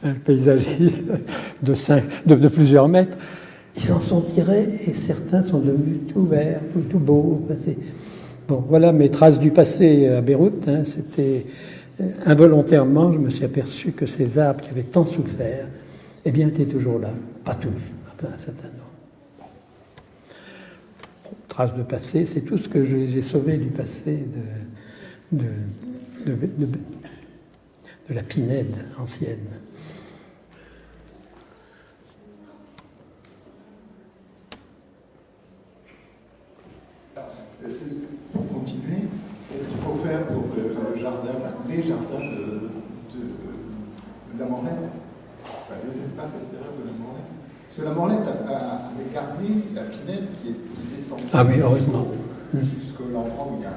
un paysagiste de plusieurs mètres. Ils s'en sont tirés et certains sont devenus tout verts, tout beaux. Bon, voilà mes traces du passé à Beyrouth. C'était involontairement, je me suis aperçu que ces arbres qui avaient tant souffert, eh bien, étaient toujours là. Pas tous, un certain nombre. Bon, traces de passé, c'est tout ce que j'ai sauvé du passé de la Pinède ancienne. Pour continuer, qu'est-ce qu'il faut faire pour le jardin, les jardins de la Morlette, les espaces extérieurs de la Morlette? Parce que la Morlette avait gardé la Pinède qui descend. Ah oui, heureusement. Jusqu'à l'endroit où il y a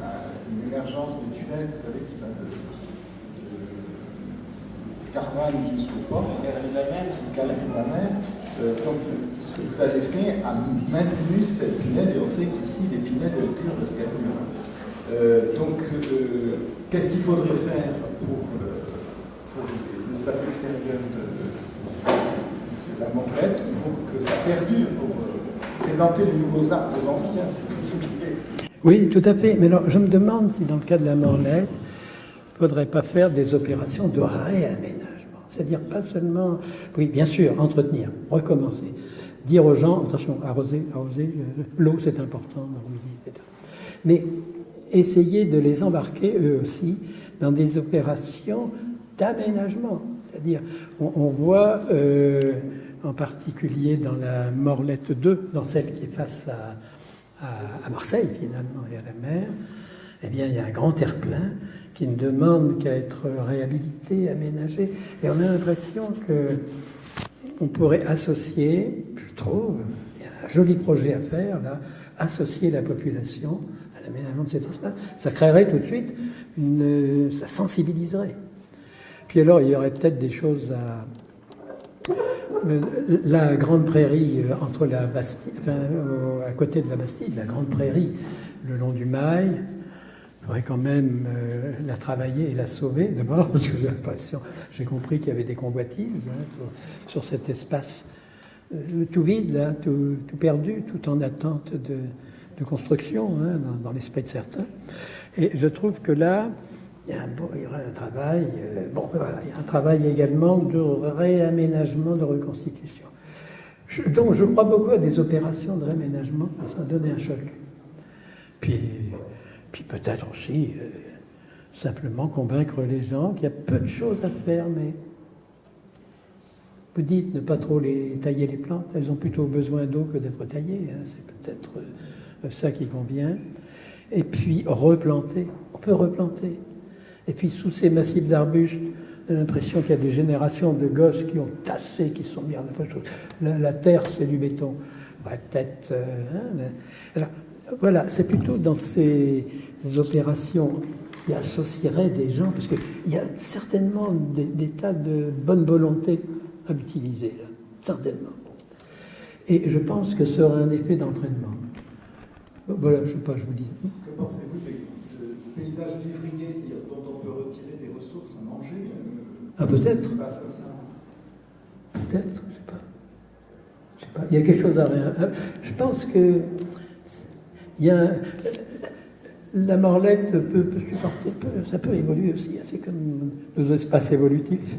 une émergence du tunnel, vous savez, qui va de Carvannes jusqu'au port, Galerie de la Mer. Donc, ce que vous avez fait a maintenu cette Pinède, et on sait qu'ici, les Pinèdes, elles curent le scalure. Donc, qu'est-ce qu'il faudrait faire pour les espaces extérieurs de la Morlette pour que ça perdure, pour présenter les nouveaux arbres aux anciens, si vous voulez? Oui, tout à fait. Mais alors, je me demande si, dans le cas de la Morlette, il ne faudrait pas faire des opérations de réaménagement. C'est-à-dire pas seulement, oui, bien sûr, entretenir, recommencer. Dire aux gens, attention, arroser, l'eau c'est important dans le midi, etc. Mais essayer de les embarquer, eux aussi, dans des opérations d'aménagement. C'est-à-dire, on voit, en particulier dans la Morlette 2, dans celle qui est face à Marseille, finalement, et à la mer, eh bien, il y a un grand terre-plein qui ne demande qu'à être réhabilité, aménagé. Et on a l'impression qu'on pourrait associer, je trouve, il y a un joli projet à faire, là, associer la population à l'aménagement de cet espace. Ça créerait tout de suite, ça sensibiliserait. Puis alors, il y aurait peut-être des choses la grande prairie entre la Bastille, enfin, à côté de la Bastille, la grande prairie, le long du Mail, il faudrait quand même la travailler et la sauver, d'abord, parce que j'ai compris qu'il y avait des convoitises sur cet espace tout vide, là, tout perdu, tout en attente de construction, hein, dans l'esprit de certains. Et je trouve que là, il y a un travail, il y a un travail également de réaménagement, de reconstitution. Donc je crois beaucoup à des opérations de réaménagement, ça va donner un choc. Puis peut-être aussi simplement convaincre les gens qu'il y a peu de choses à faire, mais vous dites ne pas trop tailler les plantes, elles ont plutôt besoin d'eau que d'être taillées, hein, c'est peut-être ça qui convient. Et puis replanter, on peut replanter. Et puis sous ces massifs d'arbustes, j'ai l'impression qu'il y a des générations de gosses qui ont tassé, qui se sont mis à la terre, c'est du béton. Ouais, peut-être. Alors, voilà, c'est plutôt dans ces opérations qui associeraient des gens, parce qu'il y a certainement des tas de bonne volonté à utiliser, là, certainement. Et je pense que ça aura un effet d'entraînement. Voilà, je ne sais pas, je vous dis. Que pensez-vous de paysages vivriers, c'est-à-dire dont on peut retirer des ressources à manger? Ah, peut-être. Ça se passe comme ça. Peut-être, je ne sais pas. Il y a quelque chose à rien. Je pense que la morlette peut supporter, ça peut évoluer aussi. C'est comme nos espaces évolutifs.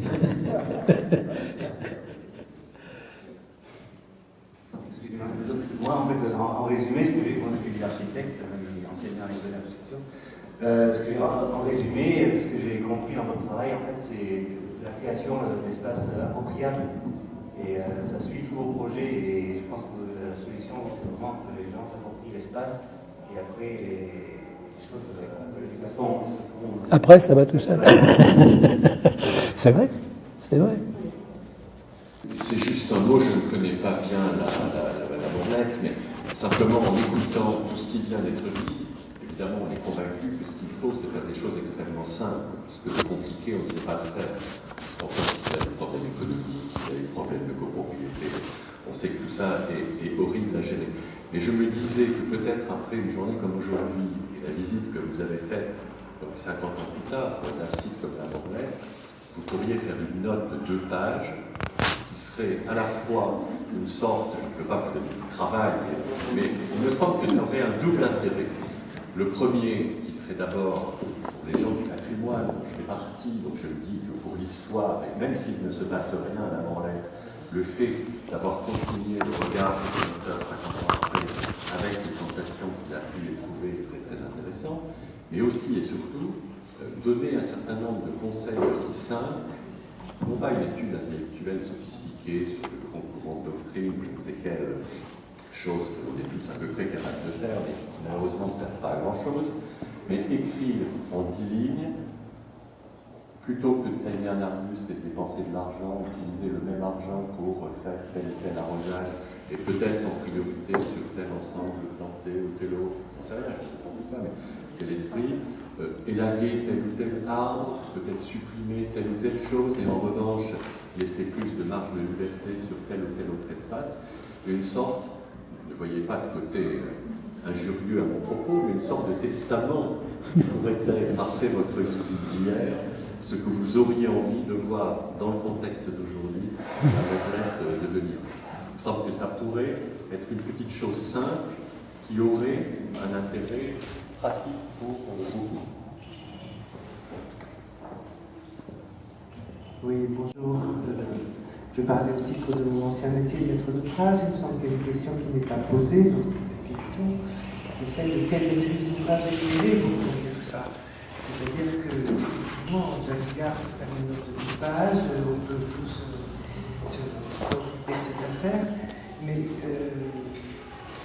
Excusez-moi. Moi, en fait, en résumé, moi je suis architecte, enseignant en architecture. En résumé, ce que j'ai compris dans votre travail, en fait, c'est la création d'espaces appropriables. Et ça suit tous vos projets. Et je pense que la solution, c'est vraiment que les gens s'approprient l'espace. Et après, les choses se font. Après, ça va tout seul. C'est vrai, c'est vrai. C'est juste un mot, je ne connais pas bien la morlette, mais simplement en écoutant tout ce qui vient d'être dit, évidemment on est convaincu que ce qu'il faut, c'est faire des choses extrêmement simples, parce que le compliqué, on ne sait pas le faire. Enfin, il y a des problèmes économiques, il y a des problèmes de copropriété, on sait que tout ça est horrible à gérer. Mais je me disais que peut-être après une journée comme aujourd'hui, et la visite que vous avez faite, donc 50 ans plus tard, d'un site comme la Morlette, vous pourriez faire une note de 2 pages qui serait à la fois une sorte, je ne peux pas vous donner du travail, mais il me semble que ça aurait un double intérêt. Le premier, qui serait d'abord pour les gens du patrimoine, dont je fais partie, donc je le dis que pour l'histoire, et même s'il ne se passe rien à la Morlette, le fait d'avoir continué le regard du auteur 50 ans après, avec les sensations qu'il a pu éprouver, serait très intéressant, mais aussi et surtout, donner un certain nombre de conseils aussi simples, non pas une étude intellectuelle sophistiquée sur le concours de doctrine, je ne sais quelle chose qu'on est tous à peu près capables de faire, mais malheureusement ça ne sert pas à grand-chose, mais écrire en 10 lignes, plutôt que de tailler un arbuste et dépenser de l'argent, utiliser le même argent pour faire tel ou tel arrosage, et peut-être en priorité sur tel ensemble planté ou tel autre, j'en sais rien, je ne sais pas, mais c'est l'esprit. Élaguer tel ou tel arbre, peut-être supprimer telle ou telle chose, et en revanche laisser plus de marge de liberté sur tel ou tel autre espace. Une sorte, ne voyez pas de côté injurieux à mon propos, mais une sorte de testament qui pourrait être, après votre visite d'hier, ce que vous auriez envie de voir dans le contexte d'aujourd'hui, la Morlette devenir. Il me semble que ça pourrait être une petite chose simple qui aurait un intérêt pratique pour vous. Oui, bonjour. Je parle au titre de mon ancien métier, maître d'ouvrage. Il me semble qu'il y a une question qui n'est pas posée dans cette question. C'est celle de quelle maîtrise d'ouvrage acquérir pour dire ça. C'est-à-dire que, effectivement, Jacques Gard fait une note de 10 pages, on peut tous se préoccuper de cette affaire, mais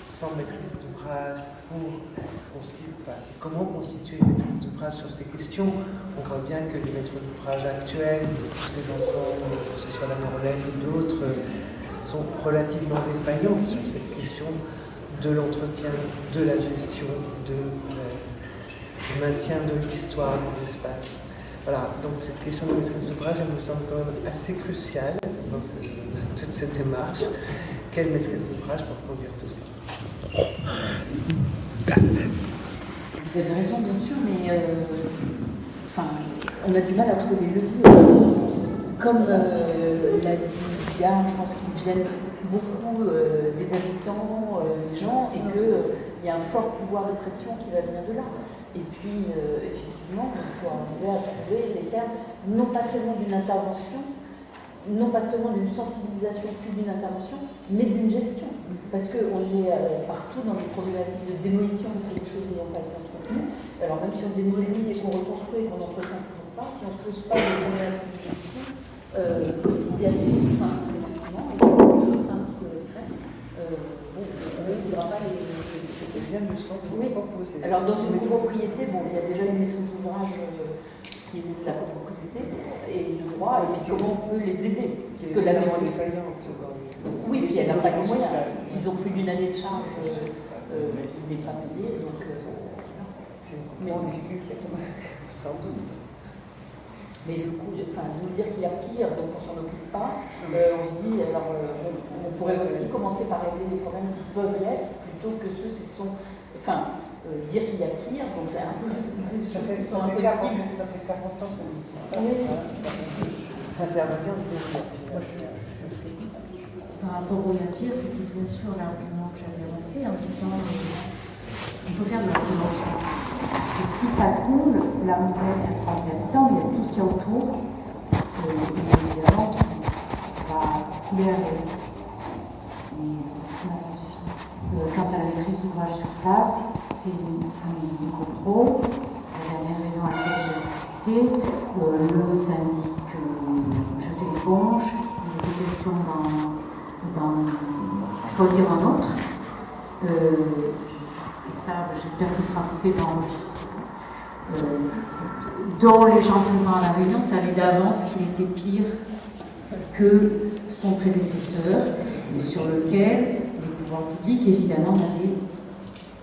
sans maîtrise d'ouvrage, comment constituer une maîtrise d'ouvrage sur ces questions? On voit bien que les maîtres d'ouvrage actuels, tous ces ensembles, que ce soit la Morlette ou d'autres, sont relativement défaillants sur cette question de l'entretien, de la gestion, du maintien de l'histoire des espaces. Voilà, donc cette question de maîtrise d'ouvrage, elle me semble quand même assez cruciale dans toute cette démarche. Quelle maîtrise d'ouvrage pour conduire tout ça? Vous avez raison, bien sûr, mais on a du mal à trouver les leviers. Comme l'a dit Gard, je pense qu'il gêne beaucoup des habitants, des gens, et qu'il y a un fort pouvoir de pression qui va venir de là. Et puis, effectivement, il faut arriver à trouver les termes, non pas seulement d'une intervention, non pas seulement d'une sensibilisation, plus d'une intervention, mais d'une gestion. Parce qu'on est partout dans des problématiques de démolition, parce que les choses n'ont pas été entretenues. Alors même si on démolit et qu'on reconstruit et qu'on n'entretient toujours pas, si on ne se pose pas des problématiques de gestion quotidienne et simple, effectivement, et des choses simples qui peuvent être faites, on ne voudra pas les... C'était bien le sens de Oui. propos. Alors dans une copropriété, bon, il y a déjà une maîtrise d'ouvrage qui est de la copropriété et le droit, et puis comment on peut les aider. Parce que la maîtrise... Oui, puis elle n'a pas les moyens. Ils ont plus d'une année de charge qui n'est pas payée, donc... C'est vraiment difficile, sans doute. Mais du coup, nous dire qu'il y a pire, donc on s'en occupe pas, on se dit, alors on pourrait aussi commencer par régler les problèmes qui peuvent l'être, plutôt que ceux qui sont... Enfin, dire qu'il y a pire, donc c'est un peu... Ça fait 40 ans qu'on dit ça. Intervenir, moi je sais. Par rapport au Yapir, c'était bien sûr l'argument que j'avais avancé en disant il faut faire de la prévention. Parce que si ça coule, la montagne a 30 habitants, mais il y a tout ce qu'il y a autour. Évidemment, ça va couler à l'air. Mais ça n'a pas suffi. Quant à la maîtrise d'ouvrage sur place, c'est un contrôle. La dernière réunion à laquelle j'ai assisté, le syndic jetait l'éponge, il était question d'en choisir un autre. Et ça, j'espère qu'il sera fait dans dont les gens présents à la réunion savaient d'avance qu'il était pire que son prédécesseur et sur lequel les pouvoirs publics, évidemment, n'avaient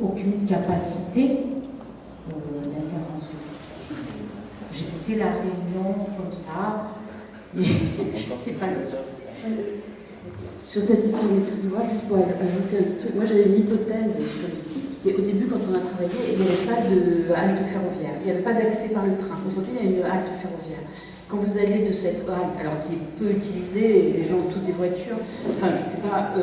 aucune capacité d'intervention. J'ai quitté la réunion comme ça, et c'est pas le Sur cette histoire de maîtrise d'ouvrage, juste pour ajouter un petit truc, moi j'avais une hypothèse sur le site, et au début quand on a travaillé, il n'y avait pas de halte ferroviaire, il n'y avait pas d'accès par le train, aujourd'hui il y a une halte ferroviaire. Quand vous allez de cette halte, alors qui est peu utilisée, les gens ont tous des voitures, enfin je ne sais pas,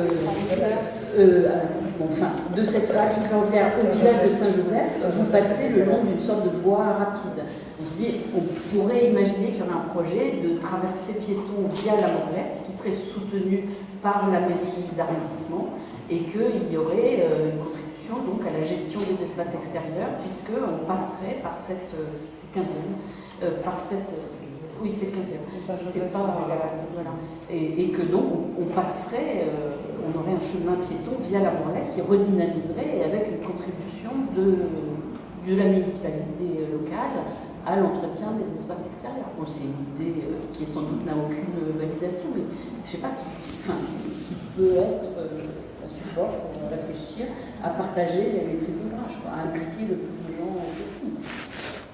de cette halte ferroviaire au village de Saint-Joseph, vous passez le long d'une sorte de voie rapide. On se dit, on pourrait imaginer qu'il y aurait un projet de traversée piéton via la Morlaix, qui serait soutenu par la mairie d'arrondissement, et qu'il y aurait une contribution donc à la gestion des espaces extérieurs, puisqu'on passerait par cette 15e, oui, c'est le 15e. C'est pas, voilà. Et que donc on passerait, on aurait un chemin piéton via la Morlaix qui redynamiserait avec une contribution de la municipalité locale à l'entretien des espaces extérieurs. Bon, c'est une idée qui sans doute n'a aucune validation, mais je ne sais pas, qui peut être un support pour réfléchir à partager les maîtrises d'ouvrage, à impliquer le plus de gens possible.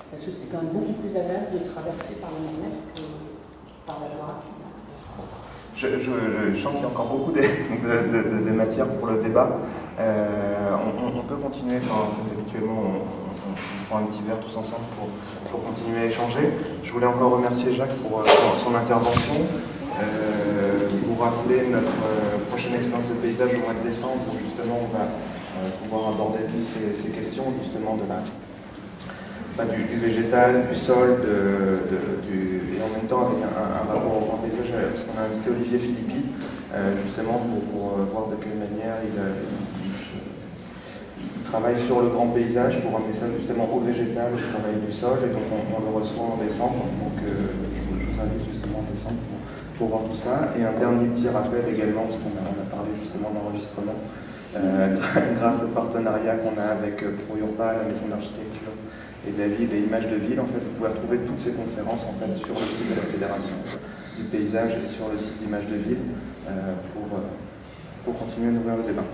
Parce que c'est quand même beaucoup plus agréable de traverser par la Morlaix que par la voie rapide. Je sens qu'il y a encore beaucoup de matière pour le débat. On peut continuer, habituellement on prend un petit verre tous ensemble pour continuer à échanger. Je voulais encore remercier Jacques pour son intervention. Vous rappeler notre prochaine expérience de paysage au mois de décembre où justement on va pouvoir aborder toutes ces questions justement du végétal, du sol, et en même temps avec un rapport au grand paysage, parce qu'on a invité Olivier Philippi, justement pour voir de quelle manière il travaille sur le grand paysage pour amener ça justement au végétal, au travail du sol, et donc on le reçoit en décembre, donc je vous invite justement en décembre pour voir tout ça. Et un dernier petit rappel également, parce qu'on a parlé justement d'enregistrement, grâce au partenariat qu'on a avec ProUrba, la maison d'architecture et de la ville et Images de Ville, en fait, vous pouvez retrouver toutes ces conférences en fait, sur le site de la Fédération du paysage et sur le site d'Images de Ville pour continuer à nourrir le débat.